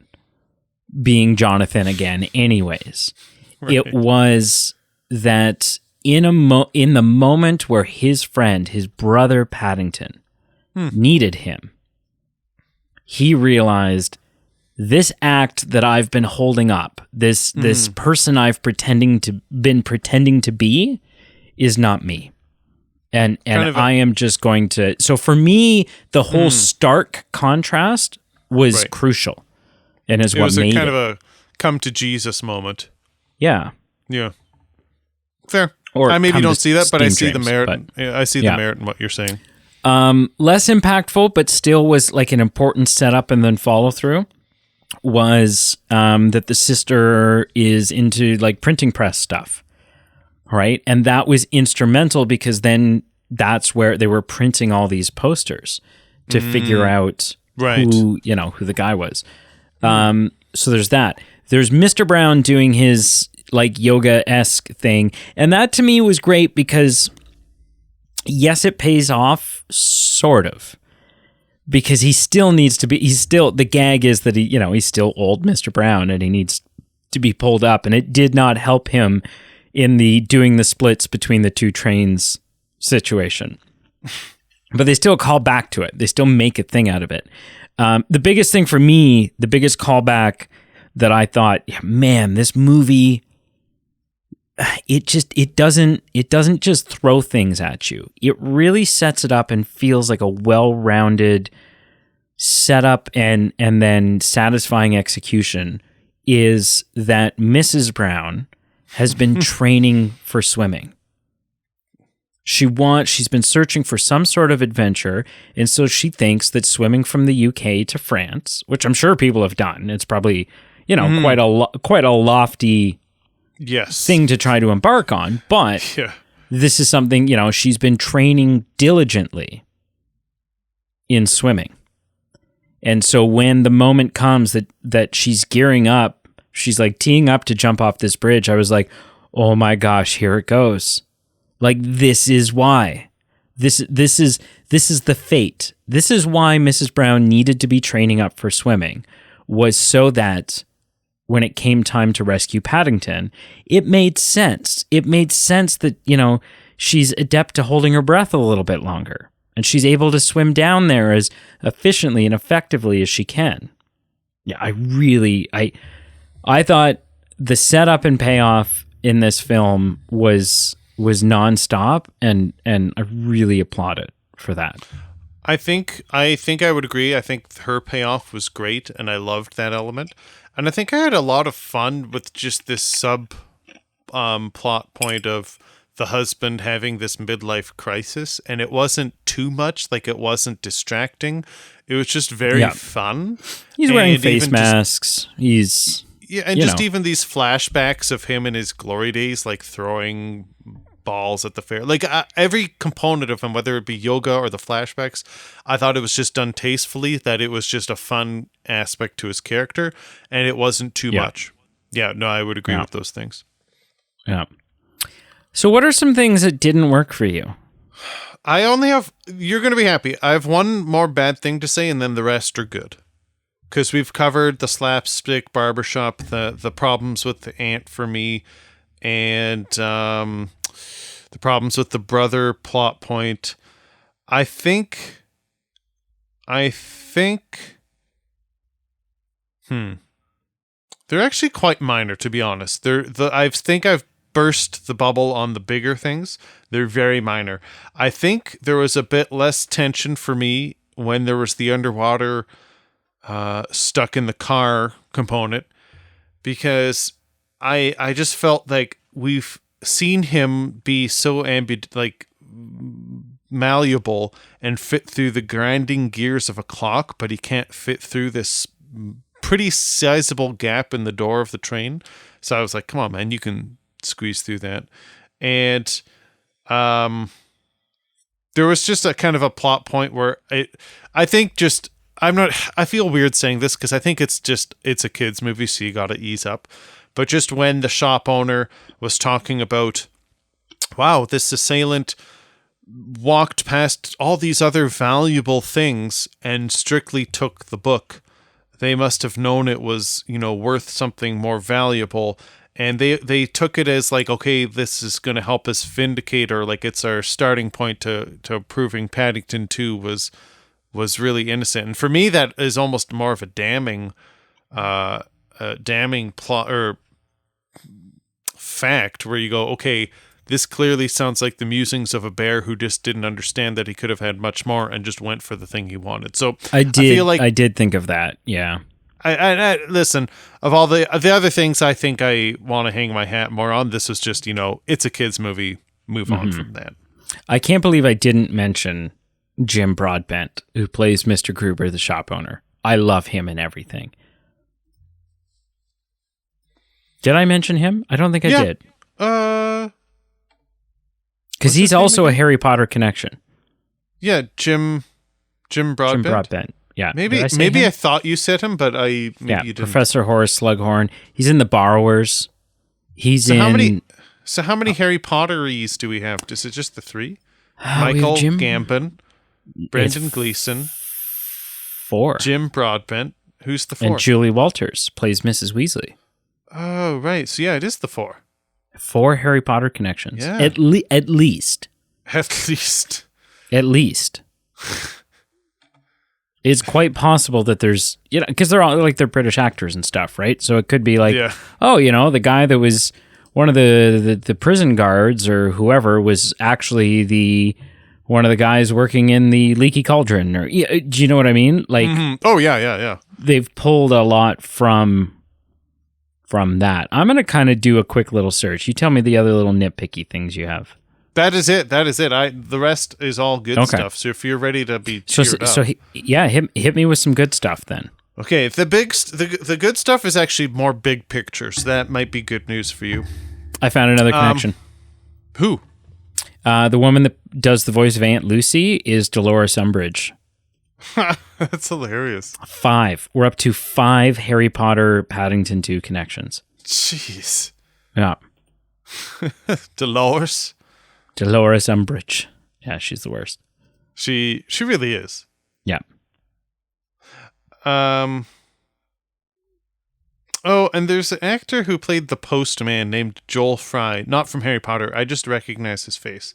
[SPEAKER 1] being Jonathan again anyways. Right. It was that in the moment where his friend, his brother Paddington, needed him, he realized this act that I've been holding up, this person I've been pretending to be, is not me. And I am just going to... So for me, the whole stark contrast was crucial. And is what made it. It was kind of
[SPEAKER 2] a come to Jesus moment.
[SPEAKER 1] Yeah.
[SPEAKER 2] Yeah. Fair. Or I maybe don't see that, but I see the merit. I see the merit in what you're saying.
[SPEAKER 1] Less impactful, but still was like an important setup and then follow through, was that the sister is into like printing press stuff. Right. And that was instrumental because then that's where they were printing all these posters to figure out who the guy was. So there's that. There's Mr. Brown doing his like yoga-esque thing. And that to me was great because yes, it pays off sort of, because he still needs to be, the gag is that he's still old Mr. Brown and he needs to be pulled up. And it did not help him in the doing the splits between the two trains situation. But they still call back to it. They still make a thing out of it. The biggest thing for me, the biggest callback that I thought, man, this movie, it doesn't just throw things at you. It really sets it up and feels like a well-rounded setup and then satisfying execution, is that Mrs. Brown has been training for swimming. She's been searching for some sort of adventure, and so she thinks that swimming from the UK to France, which I'm sure people have done, it's probably, quite a lofty thing to try to embark on, but this is something, she's been training diligently in swimming. And so when the moment comes that she's gearing up, she's like teeing up to jump off this bridge, I was like, oh my gosh, here it goes. Like, this is why. This is the fate. This is why Mrs. Brown needed to be training up for swimming, was so that when it came time to rescue Paddington, it made sense. It made sense that, you know, she's adept to holding her breath a little bit longer, and she's able to swim down there as efficiently and effectively as she can. Yeah, I thought the setup and payoff in this film was nonstop, and I really applaud it for that.
[SPEAKER 2] I think I would agree. I think her payoff was great, and I loved that element. And I think I had a lot of fun with just this sub plot point of the husband having this midlife crisis, and it wasn't too much, like it wasn't distracting. It was just very fun.
[SPEAKER 1] He's wearing face masks. He's
[SPEAKER 2] even these flashbacks of him in his glory days, like throwing balls at the fair, like every component of him, whether it be yoga or the flashbacks, I thought it was just done tastefully, that it was just a fun aspect to his character, and it wasn't too much. Yeah, no, I would agree with those things.
[SPEAKER 1] Yeah. So what are some things that didn't work for you?
[SPEAKER 2] I only have, you're going to be happy, I have one more bad thing to say, and then the rest are good. Because we've covered the slapstick barbershop, the problems with the aunt for me, and the problems with the brother plot point. I think they're actually quite minor, to be honest. I think I've burst the bubble on the bigger things. They're very minor. I think there was a bit less tension for me when there was the underwater stuck in the car component, because I just felt like we've seen him be so malleable and fit through the grinding gears of a clock, but he can't fit through this pretty sizable gap in the door of the train. So I was like, come on, man, you can squeeze through that. And there was just a kind of a plot point where I feel weird saying this because I think it's a kid's movie, so you got to ease up. But just when the shop owner was talking about, wow, this assailant walked past all these other valuable things and strictly took the book. They must have known it was, worth something more valuable. And they took it as like, okay, this is going to help us vindicate, or like it's our starting point to proving Paddington 2 was really innocent. And for me, that is almost more of a damning plot or fact, where you go, okay, this clearly sounds like the musings of a bear who just didn't understand that he could have had much more and just went for the thing he wanted. So I did think of that. Yeah. I listen, of all the other things I think I want to hang my hat more on, this was just, it's a kid's movie. Move on from that.
[SPEAKER 1] I can't believe I didn't mention Jim Broadbent, who plays Mr. Gruber, the shop owner. I love him and everything. Did I mention him? I don't think I did. Because he's also a Harry Potter connection.
[SPEAKER 2] Yeah, Jim Broadbent.
[SPEAKER 1] Jim Broadbent. Yeah.
[SPEAKER 2] Maybe I thought you said him, but you didn't.
[SPEAKER 1] Professor Horace Slughorn. He's in The Borrowers.
[SPEAKER 2] So how many Harry Potteries do we have? Is it just the 3? Michael Gambon, Brendan Gleeson,
[SPEAKER 1] 4.
[SPEAKER 2] Jim Broadbent. Who's the 4th?
[SPEAKER 1] And Julie Walters plays Mrs. Weasley.
[SPEAKER 2] Oh, right. So yeah, it is the 4.
[SPEAKER 1] 4 Harry Potter connections.
[SPEAKER 2] Yeah.
[SPEAKER 1] At least.
[SPEAKER 2] At least.
[SPEAKER 1] At least. It's quite possible that there's, because they're all like, they're British actors and stuff, right? So it could be like, the guy that was one of the prison guards or whoever was actually one of the guys working in the Leaky Cauldron. Or, do you know what I mean? Like,
[SPEAKER 2] Oh yeah.
[SPEAKER 1] They've pulled a lot from that. I'm going to kind of do a quick little search. You tell me the other little nitpicky things you have.
[SPEAKER 2] That is it. The rest is all good stuff. So if you're ready to be cheered up.
[SPEAKER 1] Hit me with some good stuff then.
[SPEAKER 2] Okay, the good stuff is actually more big picture, so that might be good news for you.
[SPEAKER 1] I found another connection.
[SPEAKER 2] Who?
[SPEAKER 1] The woman that does the voice of Aunt Lucy is Dolores Umbridge.
[SPEAKER 2] That's hilarious.
[SPEAKER 1] 5. We're up to 5 Harry Potter Paddington 2 connections.
[SPEAKER 2] Jeez.
[SPEAKER 1] Yeah.
[SPEAKER 2] Dolores
[SPEAKER 1] Umbridge. Yeah, she's the worst.
[SPEAKER 2] She really is.
[SPEAKER 1] Yeah.
[SPEAKER 2] Oh, and there's an actor who played the postman named Joel Fry, not from Harry Potter. I just recognize his face.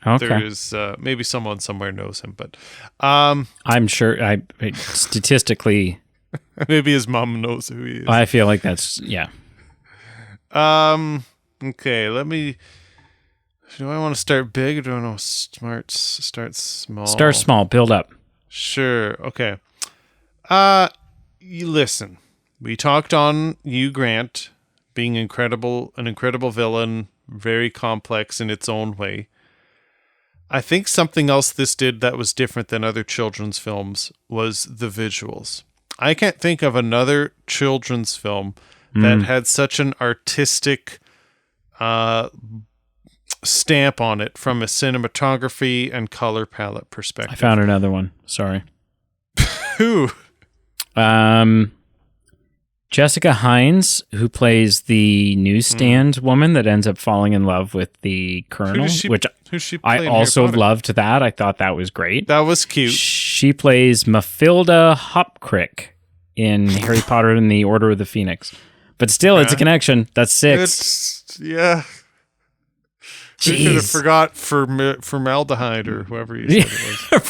[SPEAKER 1] Okay.
[SPEAKER 2] There's maybe someone somewhere knows him, but
[SPEAKER 1] I'm sure statistically,
[SPEAKER 2] maybe his mom knows who he is.
[SPEAKER 1] I feel like that's, yeah.
[SPEAKER 2] Okay, let me. Do I want to start big or do I want to start small?
[SPEAKER 1] Start small, build up.
[SPEAKER 2] Sure. Okay. You listen. We talked on Hugh Grant being an incredible villain, very complex in its own way. I think something else this did that was different than other children's films was the visuals. I can't think of another children's film that had such an artistic stamp on it from a cinematography and color palette perspective.
[SPEAKER 1] I found another one. Sorry.
[SPEAKER 2] Who?
[SPEAKER 1] Jessica Hines, who plays the newsstand woman that ends up falling in love with the colonel, which I also loved that. I thought that was great.
[SPEAKER 2] That was cute.
[SPEAKER 1] She plays Mafilda Hopcrick in Harry Potter and the Order of the Phoenix. But still, it's a connection. That's 6.
[SPEAKER 2] Yeah. Jeez. Who could have forgot formaldehyde or whoever you said it was.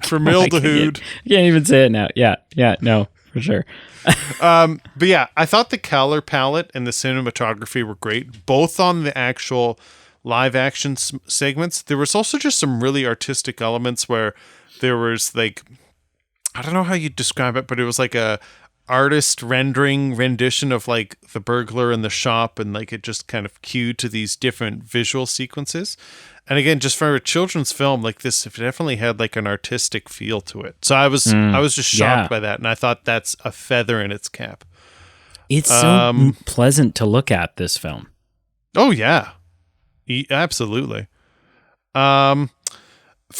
[SPEAKER 2] Formaldehyde.
[SPEAKER 1] You can't even say it now. Yeah, no, for sure.
[SPEAKER 2] But yeah, I thought the color palette and the cinematography were great, both on the actual live action segments. There was also just some really artistic elements where there was like, I don't know how you describe it, but it was like a artist rendition of like the burglar in the shop, and like it just kind of cued to these different visual sequences. And again, just for a children's film like this, it definitely had like an artistic feel to it. So I was just shocked by that, and I thought that's a feather in its cap.
[SPEAKER 1] It's so pleasant to look at, this film.
[SPEAKER 2] Oh yeah, absolutely. From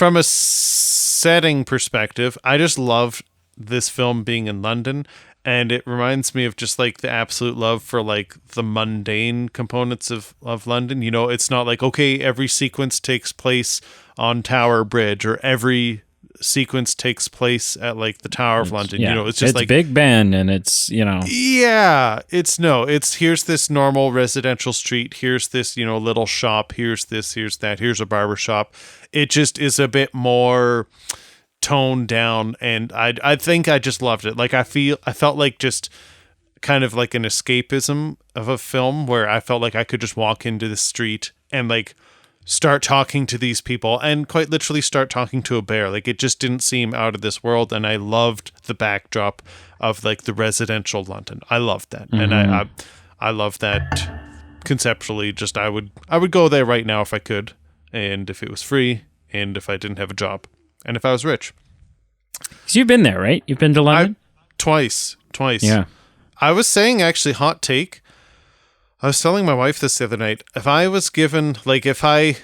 [SPEAKER 2] a setting perspective, I just loved this film being in London. And it reminds me of just like the absolute love for like the mundane components of London. You know, it's not like, okay, every sequence takes place on Tower Bridge or every sequence takes place at like the Tower of London.
[SPEAKER 1] Yeah.
[SPEAKER 2] You know, it's just like
[SPEAKER 1] Big Ben, and it's, you know.
[SPEAKER 2] Yeah, it's here's this normal residential street. Here's this, you know, little shop. Here's this, here's that. Here's a barber shop. It just is a bit more toned down, and I think I just loved it. Like I felt like just kind of like an escapism of a film where I felt like I could just walk into the street and like start talking to these people and quite literally start talking to a bear. Like it just didn't seem out of this world, and I loved the backdrop of like the residential London. I loved that. And I love that conceptually. Just I would go there right now if I could, and if it was free, and if I didn't have a job. And if I was rich.
[SPEAKER 1] Because you've been there, right? You've been to London?
[SPEAKER 2] Twice.
[SPEAKER 1] Yeah.
[SPEAKER 2] I was saying, actually, hot take. I was telling my wife this the other night. If I was given, like, if I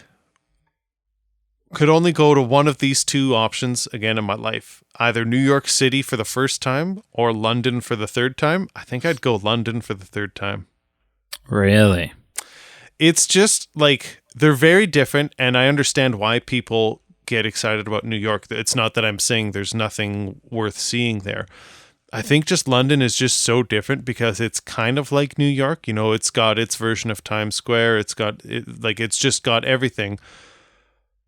[SPEAKER 2] could only go to one of these two options again in my life, either New York City for the first time or London for the third time, I think I'd go London for the third time.
[SPEAKER 1] Really?
[SPEAKER 2] It's just, like, they're very different, and I understand why people get excited about New York. It's not that I'm saying there's nothing worth seeing there. I think just London is just so different because it's kind of like New York. You know, it's got its version of Times Square. It's just got everything.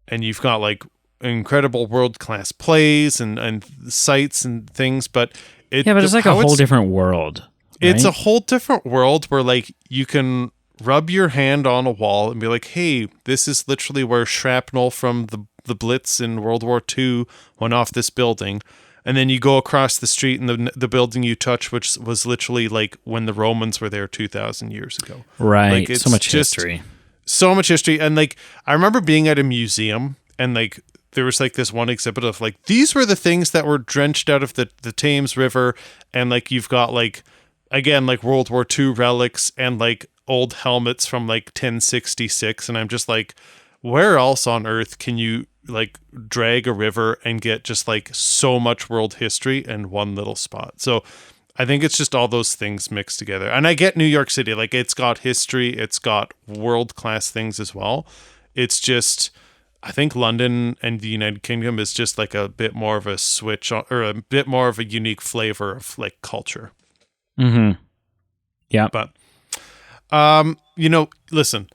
[SPEAKER 2] And you've got like incredible world-class plays and sites and things, but
[SPEAKER 1] it's like a whole different world. Right?
[SPEAKER 2] It's a whole different world where like you can rub your hand on a wall and be like, hey, this is literally where shrapnel from the Blitz in World War II went off this building. And then you go across the street and the building you touch, which was literally like when the Romans were there 2,000 years ago.
[SPEAKER 1] Right. Like, so much history.
[SPEAKER 2] So much history. And like, I remember being at a museum and like, there was like this one exhibit of like, these were the things that were drenched out of the Thames River. And like, you've got like, again, like World War II relics and like old helmets from like 1066. And I'm just like, where else on earth can you like drag a river and get just like so much world history in one little spot? So I think it's just all those things mixed together. And I get New York City, like it's got history, it's got world-class things as well. It's just, I think London and the United Kingdom is just like a bit more of a switch on, or a bit more of a unique flavor of like culture.
[SPEAKER 1] Mm-hmm. Yeah.
[SPEAKER 2] But, listen,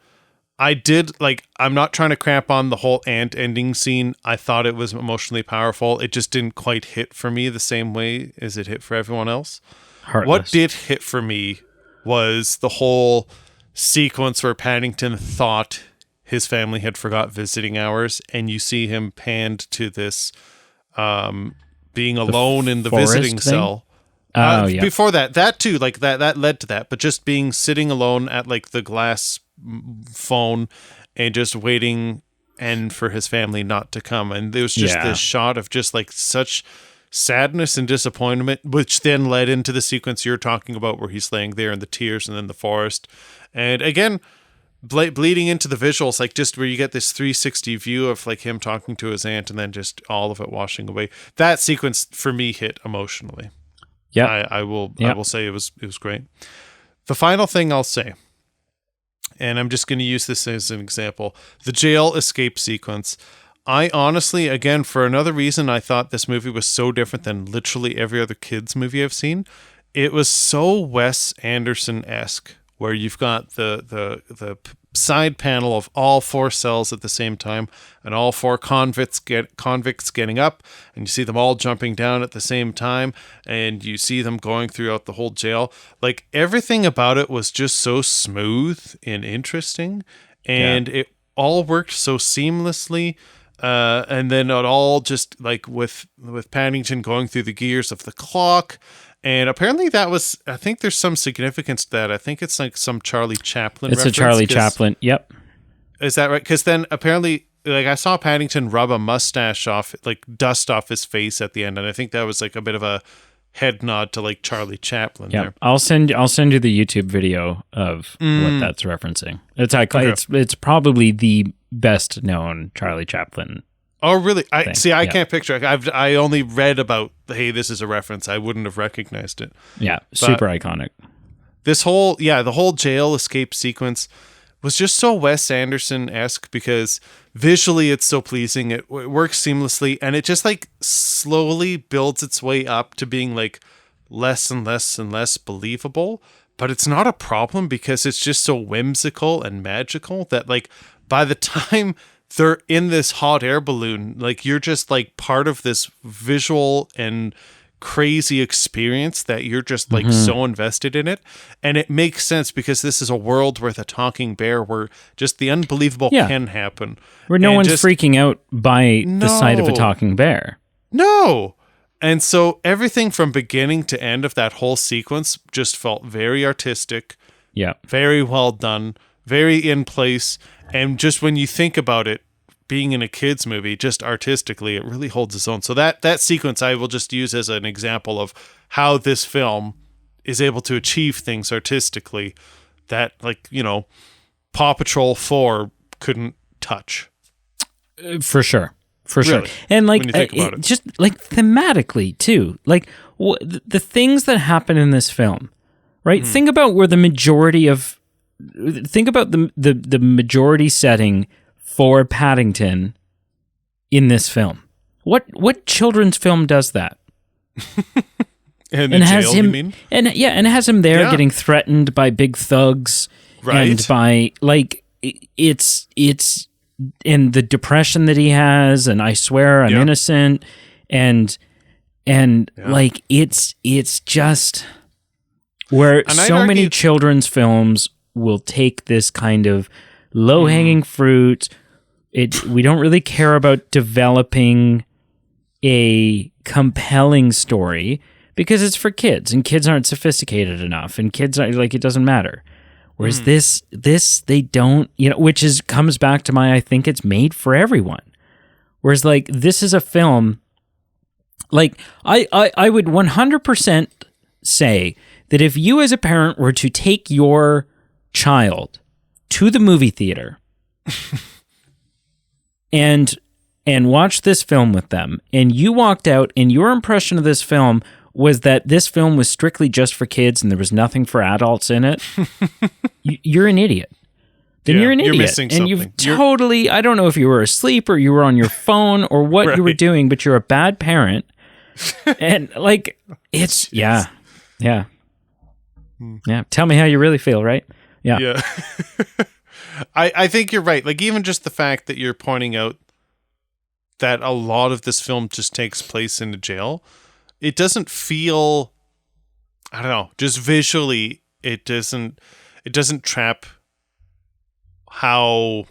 [SPEAKER 2] I'm not trying to crap on the whole ant ending scene. I thought it was emotionally powerful. It just didn't quite hit for me the same way as it hit for everyone else.
[SPEAKER 1] Heartless.
[SPEAKER 2] What did hit for me was the whole sequence where Paddington thought his family had forgot visiting hours, and you see him panned to this being alone in the visiting
[SPEAKER 1] thing?
[SPEAKER 2] cell.
[SPEAKER 1] Yeah.
[SPEAKER 2] Before that too, like that led to that, but just being sitting alone at like the glass phone and just waiting and for his family not to come. And there was just this shot of just like such sadness and disappointment, which then led into the sequence you're talking about where he's laying there in the tears and then the forest. And again, bleeding into the visuals, like just where you get this 360 view of like him talking to his aunt and then just all of it washing away. That sequence for me hit emotionally.
[SPEAKER 1] Yeah,
[SPEAKER 2] I will say it was great. The final thing I'll say, and I'm just going to use this as an example, the jail escape sequence. I honestly, again, for another reason, I thought this movie was so different than literally every other kids movie I've seen. It was so Wes Anderson-esque, where you've got the side panel of all 4 cells at the same time, and all 4 convicts getting up, and you see them all jumping down at the same time, and you see them going throughout the whole jail. Like, everything about it was just so smooth and interesting, and it all worked so seamlessly. And then it all just like with Paddington going through the gears of the clock. And apparently that was, I think there's some significance to that. I think it's like some Charlie Chaplin reference.
[SPEAKER 1] It's a Charlie Chaplin. Yep.
[SPEAKER 2] Is that right? Because then apparently, like I saw Paddington rub a mustache off, like dust off his face at the end. And I think that was like a bit of a head nod to like Charlie Chaplin there.
[SPEAKER 1] I'll send you the YouTube video of what that's referencing. It's probably the best known Charlie Chaplin.
[SPEAKER 2] Oh, really? I can't picture it. I only read about, hey, this is a reference. I wouldn't have recognized it.
[SPEAKER 1] Yeah, super iconic.
[SPEAKER 2] This whole, the whole jail escape sequence was just so Wes Anderson-esque because visually it's so pleasing. It works seamlessly, and it just like slowly builds its way up to being like less and less and less believable. But it's not a problem because it's just so whimsical and magical that like by the time they're in this hot air balloon, like you're just like part of this visual and crazy experience that you're just like so invested in it. And it makes sense because this is a world with a talking bear where just the unbelievable can happen.
[SPEAKER 1] Where no one's freaking out by the sight of a talking bear.
[SPEAKER 2] No. And so everything from beginning to end of that whole sequence just felt very artistic.
[SPEAKER 1] Yeah.
[SPEAKER 2] Very well done. Very in place. And just when you think about it, being in a kid's movie, just artistically, it really holds its own. So that sequence I will just use as an example of how this film is able to achieve things artistically that, like, Paw Patrol 4 couldn't touch.
[SPEAKER 1] For sure.
[SPEAKER 2] Really,
[SPEAKER 1] and like,
[SPEAKER 2] when you think about it.
[SPEAKER 1] Just like thematically too, like the things that happen in this film, right? Think about where the majority the majority setting for Paddington in this film. What children's film does that?
[SPEAKER 2] and has jail,
[SPEAKER 1] him,
[SPEAKER 2] you mean?
[SPEAKER 1] And it has him there getting threatened by big thugs,
[SPEAKER 2] right?
[SPEAKER 1] And by like it's in the depression that he has, and I swear I'm innocent, and like it's just where so many children's films will take this kind of low-hanging fruit. We don't really care about developing a compelling story because it's for kids, and kids aren't sophisticated enough, and kids are like, it doesn't matter. Whereas this they don't, which comes back to I think it's made for everyone. Whereas like this is a film, like I would 100% say that if you as a parent were to take your child to the movie theater and watch this film with them, and you walked out and your impression of this film was that this film was strictly just for kids and there was nothing for adults in it, you're an idiot. then
[SPEAKER 2] Yeah,
[SPEAKER 1] you're an
[SPEAKER 2] you're
[SPEAKER 1] idiot.
[SPEAKER 2] missing
[SPEAKER 1] and you've
[SPEAKER 2] something.
[SPEAKER 1] totally, I don't know if you were asleep or you were on your phone or what you were
[SPEAKER 2] Right.
[SPEAKER 1] doing, but you're a bad parent. And like, it's, yeah. Tell me how you really feel, right?
[SPEAKER 2] Yeah. I think you're right. Like, even just the fact that you're pointing out that a lot of this film just takes place in a jail, it doesn't feel, I don't know, just visually, it doesn't trap how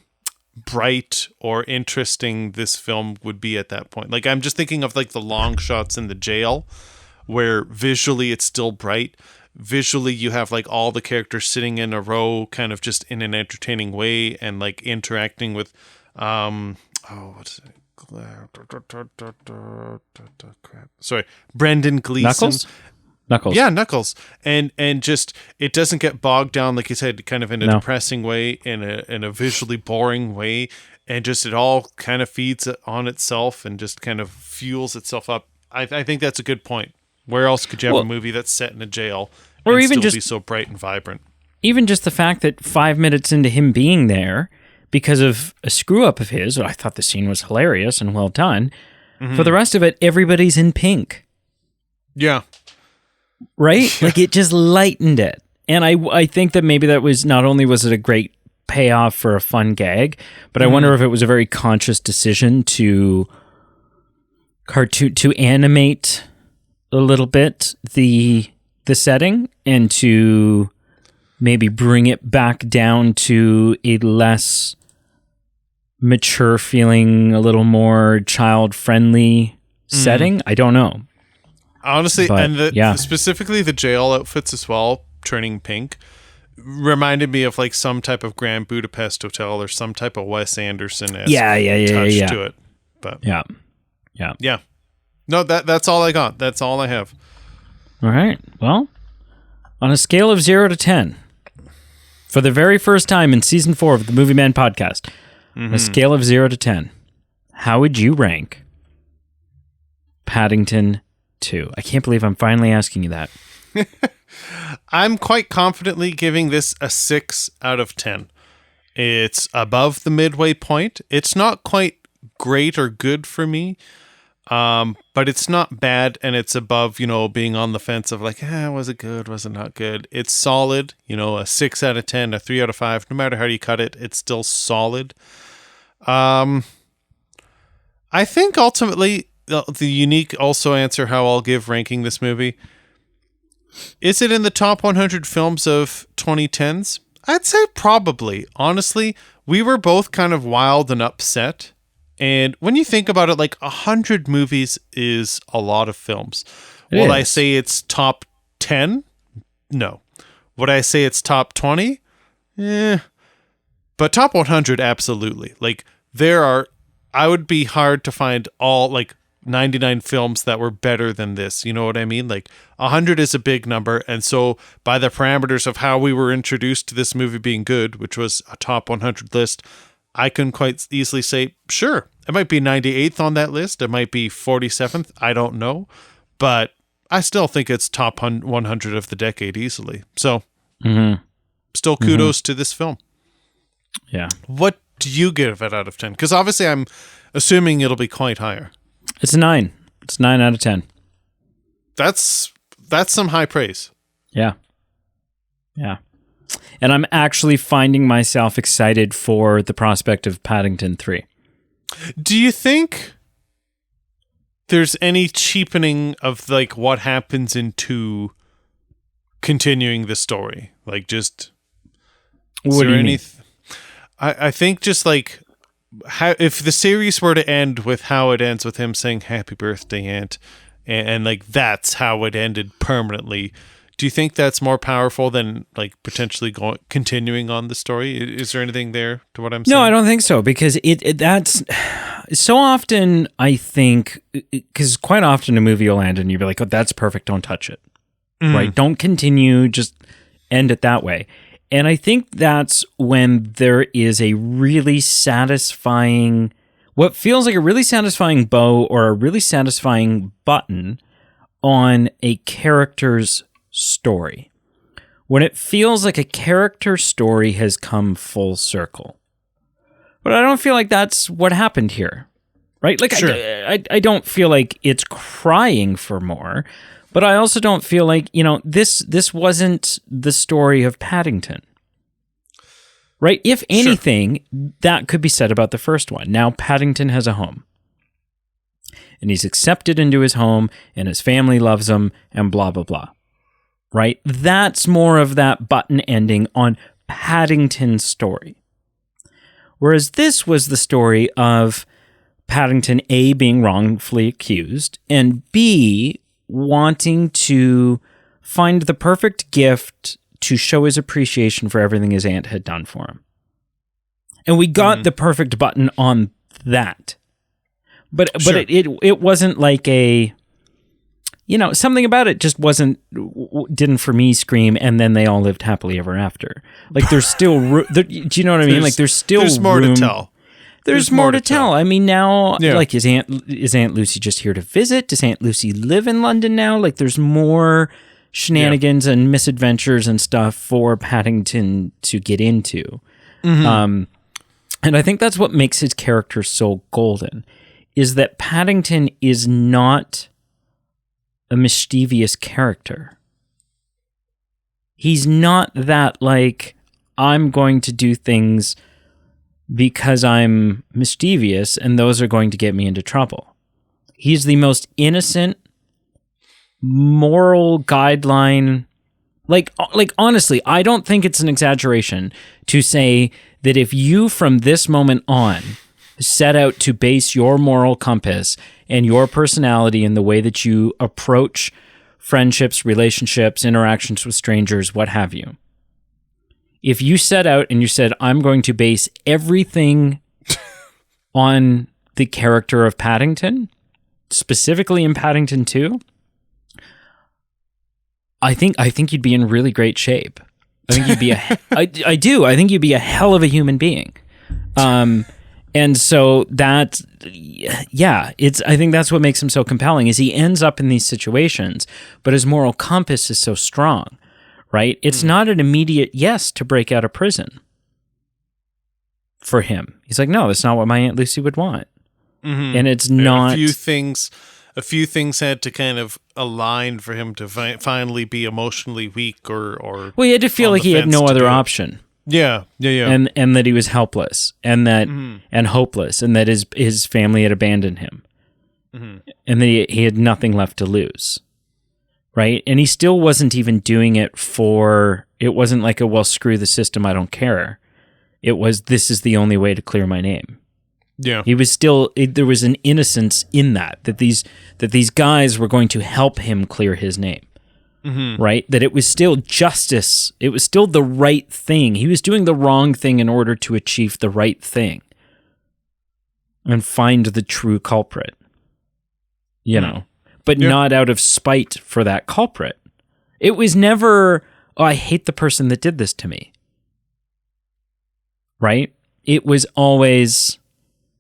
[SPEAKER 2] bright or interesting this film would be at that point. Like, I'm just thinking of like the long shots in the jail where visually it's still bright. Visually you have like all the characters sitting in a row kind of just in an entertaining way and like interacting with what's it? Crap. Sorry, Brendan Gleeson.
[SPEAKER 1] Knuckles.
[SPEAKER 2] Yeah, Knuckles. And just it doesn't get bogged down, like you said, kind of in a depressing way, in a visually boring way, and just it all kind of feeds on itself and just kind of fuels itself up. I think that's a good point. Where else could you have a movie that's set in a jail
[SPEAKER 1] or
[SPEAKER 2] and
[SPEAKER 1] even
[SPEAKER 2] still
[SPEAKER 1] just
[SPEAKER 2] be so bright and vibrant?
[SPEAKER 1] Even just the fact that 5 minutes into him being there, because of a screw up of his, I thought the scene was hilarious and well done. Mm-hmm. For the rest of it, everybody's in pink.
[SPEAKER 2] Yeah.
[SPEAKER 1] Right? Like, it just lightened it. And I think that maybe that was, not only was it a great payoff for a fun gag, but I wonder if it was a very conscious decision to animate a little bit the setting and to maybe bring it back down to a less mature feeling, a little more child-friendly setting. I don't know.
[SPEAKER 2] Honestly,
[SPEAKER 1] But,
[SPEAKER 2] and specifically the jail outfits as well, turning pink, reminded me of like some type of Grand Budapest Hotel or some type of Wes Anderson-esque touch to it. But
[SPEAKER 1] yeah.
[SPEAKER 2] No, that's all I got. That's all I have.
[SPEAKER 1] All right. Well, on a scale of 0 to 10, for the very first time in season 4 of the Movie Man podcast, on a scale of 0 to 10, how would you rank Paddington 2? I can't believe I'm finally asking you that.
[SPEAKER 2] I'm quite confidently giving this a 6 out of 10. It's above the midway point. It's not quite great or good for me, but it's not bad, and it's above, being on the fence of like, was it good? Was it not good? It's solid, a 6 out of 10, a 3 out of 5. No matter how you cut it, it's still solid. I think ultimately the unique also answer how I'll give ranking this movie. Is it in the top 100 films of 2010s? I'd say probably. Honestly, we were both kind of wild and upset. And when you think about it, like 100 movies is a lot of films. Will I say it's top 10? No. Would I say it's top 20? But top 100, absolutely. Like, I would be hard to find all, like, 99 films that were better than this. You know what I mean? Like, 100 is a big number. And so by the parameters of how we were introduced to this movie being good, which was a top 100 list, I can quite easily say, sure, it might be 98th on that list. It might be 47th. I don't know. But I still think it's top 100 of the decade easily. So still kudos to this film.
[SPEAKER 1] Yeah.
[SPEAKER 2] What do you give it out of 10? Because obviously I'm assuming it'll be quite higher.
[SPEAKER 1] It's a 9. It's 9 out of 10.
[SPEAKER 2] That's some high praise.
[SPEAKER 1] Yeah. Yeah. And I'm actually finding myself excited for the prospect of Paddington 3.
[SPEAKER 2] Do you think there's any cheapening of like what happens into continuing the story? Like, just
[SPEAKER 1] what do you mean?
[SPEAKER 2] I think just like if the series were to end with how it ends with him saying "Happy Birthday, Aunt," and like that's how it ended permanently. Do you think that's more powerful than like potentially continuing on the story? Is there anything there to what I'm saying?
[SPEAKER 1] No, I don't think so, because that's so often, I think, because quite often a movie will end and you'll be like, oh, that's perfect, don't touch it. Right? Don't continue, just end it that way. And I think that's when there is a really satisfying, what feels like a really satisfying bow or a really satisfying button on a character's story, when it feels like a character story has come full circle. But I don't feel like that's what happened here, right? Like,
[SPEAKER 2] Sure.
[SPEAKER 1] I don't feel like it's crying for more, but I also don't feel like, this wasn't the story of Paddington, right? If anything, that could be said about the first one. Now Paddington has a home, and he's accepted into his home, and his family loves him, and blah, blah, blah, right? That's more of that button ending on Paddington's story. Whereas this was the story of Paddington, A, being wrongfully accused, and B, wanting to find the perfect gift to show his appreciation for everything his aunt had done for him. And we got the perfect button on that. But it wasn't like a... something about it just didn't for me scream, and then they all lived happily ever after. Like, there's still, do you know what I mean? Like, there's
[SPEAKER 2] more to tell.
[SPEAKER 1] There's more to tell. I mean, now, like, is Aunt Lucy just here to visit? Does Aunt Lucy live in London now? Like, there's more shenanigans and misadventures and stuff for Paddington to get into. And I think that's what makes his character so golden, is that Paddington is not a mischievous character. He's not that, like, I'm going to do things because I'm mischievous and those are going to get me into trouble. He's the most innocent, moral guideline. Like honestly, I don't think it's an exaggeration to say that if you from this moment on set out to base your moral compass and your personality in the way that you approach friendships, relationships, interactions with strangers, what have you. If you set out and you said, I'm going to base everything on the character of Paddington, specifically in Paddington 2, I think you'd be in really great shape. I think you'd be I do. I think you'd be a hell of a human being. And so that, I think that's what makes him so compelling, is he ends up in these situations, but his moral compass is so strong, right? It's not an immediate yes to break out of prison for him. He's like, no, that's not what my Aunt Lucy would want. And it's not...
[SPEAKER 2] A few things had to kind of align for him to finally be emotionally weak or
[SPEAKER 1] well, he had to feel like he had no other option.
[SPEAKER 2] Yeah.
[SPEAKER 1] And that he was helpless and that and hopeless, and that his family had abandoned him. And that he had nothing left to lose. Right? And he still wasn't even doing it it wasn't like well, screw the system, I don't care. It was, this is the only way to clear my name.
[SPEAKER 2] Yeah.
[SPEAKER 1] He was still, there was an innocence in that these guys were going to help him clear his name. Right? That it was still justice. It was still the right thing. He was doing the wrong thing in order to achieve the right thing and find the true culprit, but not out of spite for that culprit. It was never, I hate the person that did this to me. Right? It was always,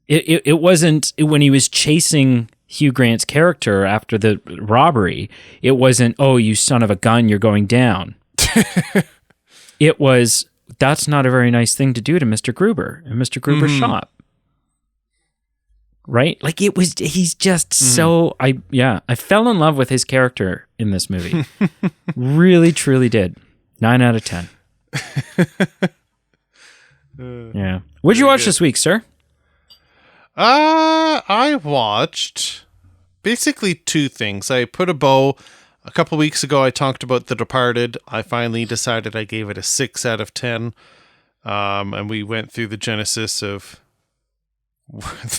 [SPEAKER 1] it wasn't, when he was chasing Hugh Grant's character after the robbery, it wasn't, oh, you son of a gun, you're going down. It was, that's not a very nice thing to do to Mr. Gruber and Mr. Gruber's shop. Right? Like, it was, he's just so, I fell in love with his character in this movie. Really, truly did. 9 out of 10. Yeah. What'd you watch this week, sir?
[SPEAKER 2] I watched basically two things. I put a bow. A couple weeks ago, I talked about The Departed. I finally decided I gave it a 6 out of 10. And we went through the genesis of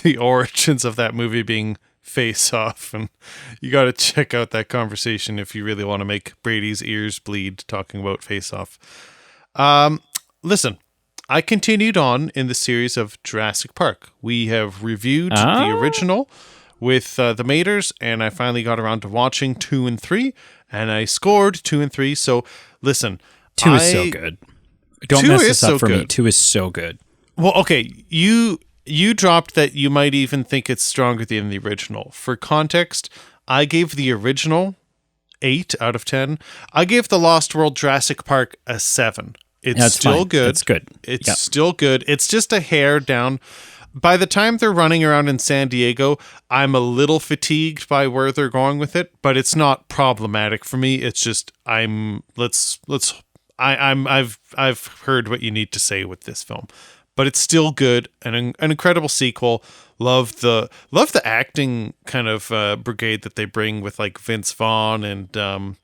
[SPEAKER 2] the origins of that movie being Face Off. And you got to check out that conversation if you really want to make Brady's ears bleed talking about Face Off. Listen. I continued on in the series of Jurassic Park. We have reviewed the original with the Maters, and I finally got around to watching 2 and 3, and I scored 2 and 3. So, listen.
[SPEAKER 1] 2 is so good. Don't mess this up for me. 2 is so good.
[SPEAKER 2] Well, okay. You dropped that you might even think it's stronger than the original. For context, I gave the original 8 out of 10. I gave The Lost World Jurassic Park a 7. It's still good.
[SPEAKER 1] It's good.
[SPEAKER 2] It's still good. It's just a hair down. By the time they're running around in San Diego, I'm a little fatigued by where they're going with it, but it's not problematic for me. It's just I've heard what you need to say with this film, but it's still good. An incredible sequel. Love the acting kind of brigade that they bring with like Vince Vaughn and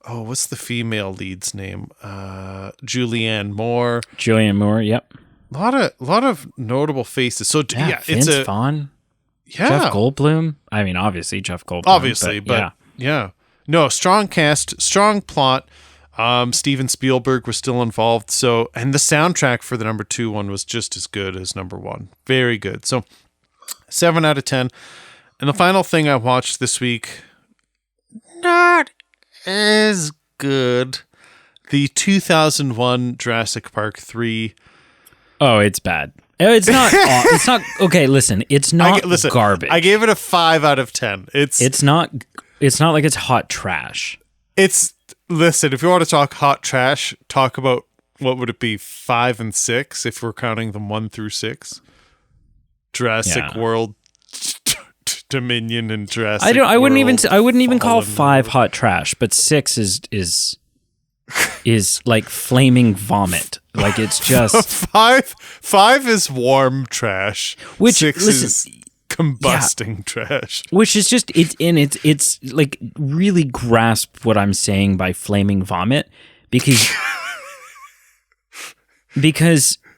[SPEAKER 2] what's the female lead's name? Julianne Moore.
[SPEAKER 1] Yep.
[SPEAKER 2] A lot of notable faces. So
[SPEAKER 1] Vince Vaughn.
[SPEAKER 2] Yeah.
[SPEAKER 1] Jeff Goldblum. I mean, obviously Jeff Goldblum.
[SPEAKER 2] Obviously, but yeah. No, strong cast, strong plot. Steven Spielberg was still involved. So, and the soundtrack for the number 2 one was just as good as number 1. Very good. So 7 out of 10. And the final thing I watched this week, not as good. The 2001 Jurassic Park 3.
[SPEAKER 1] Oh, it's bad. It's not. It's not. Okay, listen. It's not garbage.
[SPEAKER 2] I gave it a 5 out of 10.
[SPEAKER 1] It's not. It's not like it's hot trash.
[SPEAKER 2] Listen. If you want to talk hot trash, talk about what would it be 5 and 6 if we're counting them 1 through 6. Jurassic World, Dominion, and Jurassic.
[SPEAKER 1] I wouldn't even call
[SPEAKER 2] Fallen
[SPEAKER 1] 5 hot trash, but 6 is like flaming vomit. Like it's just
[SPEAKER 2] 5 is warm trash.
[SPEAKER 1] Which
[SPEAKER 2] 6 is combusting trash.
[SPEAKER 1] Which is just it's like really grasp what I'm saying by flaming vomit because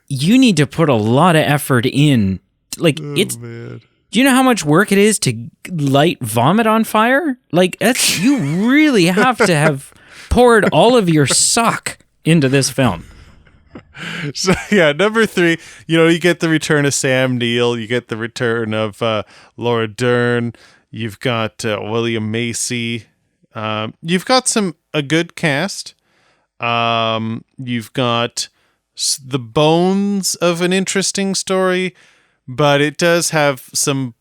[SPEAKER 1] you need to put a lot of effort in. Like man. Do you know how much work it is to light vomit on fire? Like you really have to have poured all of your suck into this film.
[SPEAKER 2] So yeah, number 3, you get the return of Sam Neill, you get the return of Laura Dern, you've got William Macy, you've got a good cast, you've got the bones of an interesting story, but it does have some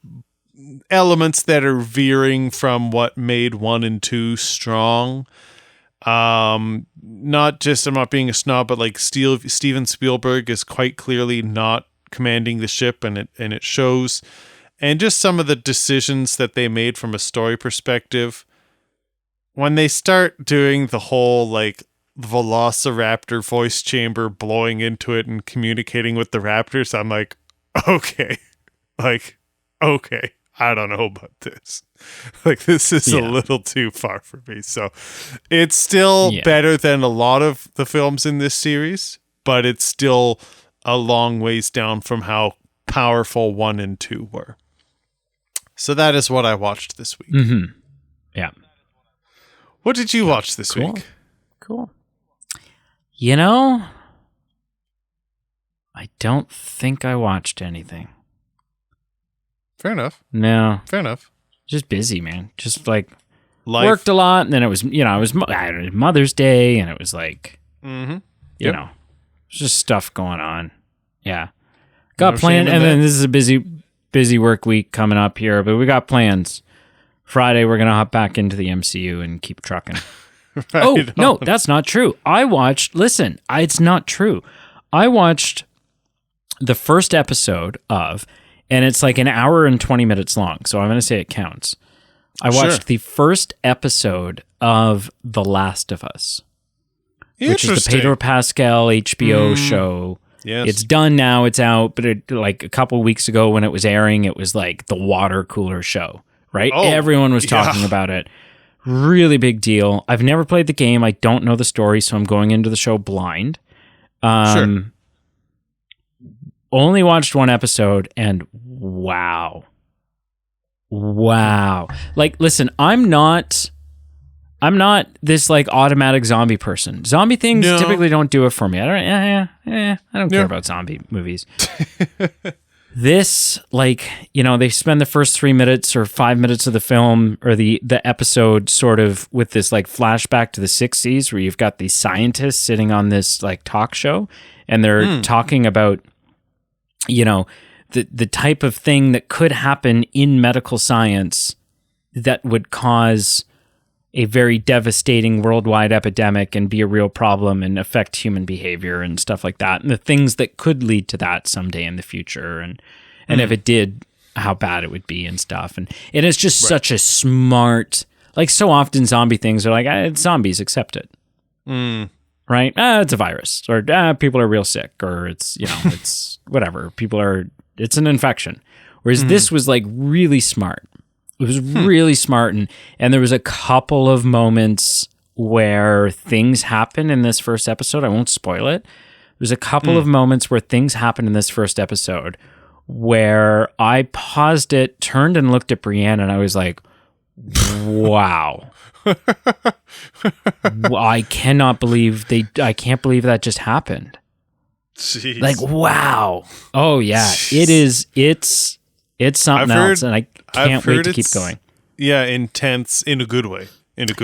[SPEAKER 2] elements that are veering from what made 1 and 2 strong. Not just, I'm not being a snob, but like Steven Spielberg is quite clearly not commanding the ship, and it shows. And just some of the decisions that they made from a story perspective, when they start doing the whole like Velociraptor voice chamber blowing into it and communicating with the raptors, I'm like, okay, I don't know about this. Like, this is a little too far for me. So it's still better than a lot of the films in this series, but it's still a long ways down from how powerful 1 and 2 were. So that is what I watched this week.
[SPEAKER 1] Mm-hmm. Yeah.
[SPEAKER 2] What did you watch this week?
[SPEAKER 1] Cool. I don't think I watched anything.
[SPEAKER 2] Fair enough.
[SPEAKER 1] No.
[SPEAKER 2] Fair enough.
[SPEAKER 1] Just busy, man. Just like
[SPEAKER 2] life.
[SPEAKER 1] Worked a lot, and then it was, it was Mother's Day, and it was like, you know, just stuff going on. Yeah. Got planned, and then this is a busy work week coming up here, but we got plans. Friday, we're going to hop back into the MCU and keep trucking. No, that's not true. It's not true. I watched the first episode of, and it's like an hour and 20 minutes long, so I'm going to say it counts. I watched the first episode of The Last of Us, which is the Pedro Pascal HBO show.
[SPEAKER 2] Yes.
[SPEAKER 1] It's done now, it's out, but like a couple weeks ago when it was airing, it was like the water cooler show, right? Everyone was talking about it. Really big deal. I've never played the game. I don't know the story, so I'm going into the show blind. Only watched one episode, and wow. Like, listen, I'm not this like automatic zombie person. Zombie things typically don't do it for me. I don't care about zombie movies. This, like, they spend the first 3 minutes or 5 minutes of the film or the episode sort of with this like flashback to the 60s where you've got these scientists sitting on this like talk show, and they're talking about, the type of thing that could happen in medical science that would cause a very devastating worldwide epidemic and be a real problem and affect human behavior and stuff like that, and the things that could lead to that someday in the future, and if it did, how bad it would be and stuff. And it's just such a smart, like, so often zombie things are like, it's zombies, accept it. Right? It's a virus, or people are real sick, or it's, it's whatever. It's an infection. Whereas this was like really smart. It was really smart. And there was a couple of moments where things happen in this first episode. I won't spoil it. There's a couple of moments where things happen in this first episode where I paused it, turned and looked at Brienne, and I was like, wow. I cannot believe I can't believe that just happened.
[SPEAKER 2] Jeez.
[SPEAKER 1] Like, wow. Oh yeah.
[SPEAKER 2] Jeez.
[SPEAKER 1] It's something else, and I can't wait to keep going.
[SPEAKER 2] Yeah, intense in a good way.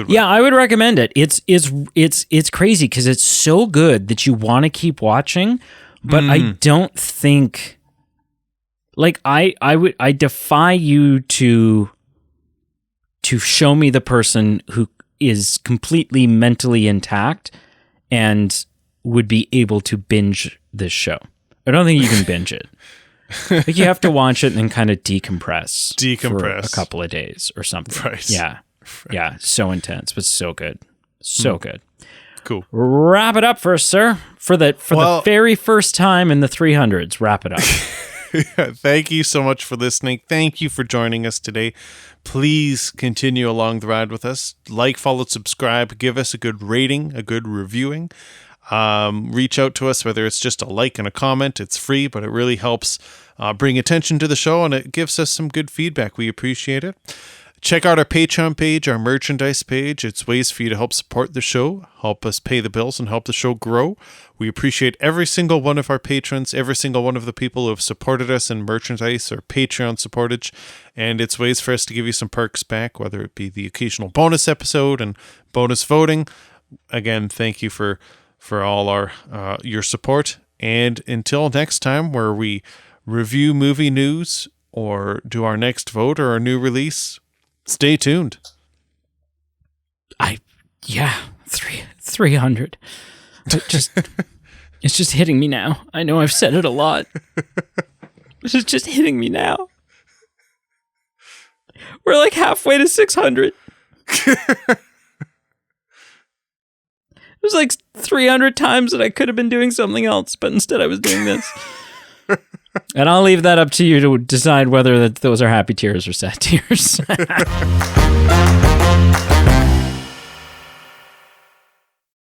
[SPEAKER 1] Yeah, I would recommend it. It's crazy because it's so good that you want to keep watching, but I don't think, like, I defy you to show me the person who is completely mentally intact and would be able to binge this show. I don't think you can binge it. Like, you have to watch it and then kind of decompress for a couple of days or something.
[SPEAKER 2] Right.
[SPEAKER 1] Yeah.
[SPEAKER 2] Right.
[SPEAKER 1] Yeah. So intense, but so good. So good.
[SPEAKER 2] Cool.
[SPEAKER 1] Wrap it up for us, sir. For the very first time in the 300s, wrap it up.
[SPEAKER 2] Thank you so much for listening. Thank you for joining us today. Please continue along the ride with us. Like, follow, subscribe. Give us a good rating, a good reviewing. Reach out to us, whether it's just a like and a comment. It's free, but it really helps bring attention to the show, and it gives us some good feedback. We appreciate it. Check out our Patreon page, our merchandise page. It's ways for you to help support the show, help us pay the bills, and help the show grow. We appreciate every single one of our patrons, every single one of the people who have supported us in merchandise or Patreon supportage, and it's ways for us to give you some perks back, whether it be the occasional bonus episode and bonus voting. Again, thank you for all our your support, and until next time, where we review movie news or do our next vote or a new release, stay tuned.
[SPEAKER 1] 300. It's just hitting me now. I know I've said it a lot. It's just hitting me now. We're like halfway to 600. It was like 300 times that I could have been doing something else, but instead I was doing this. And I'll leave that up to you to decide whether those are happy tears or sad tears.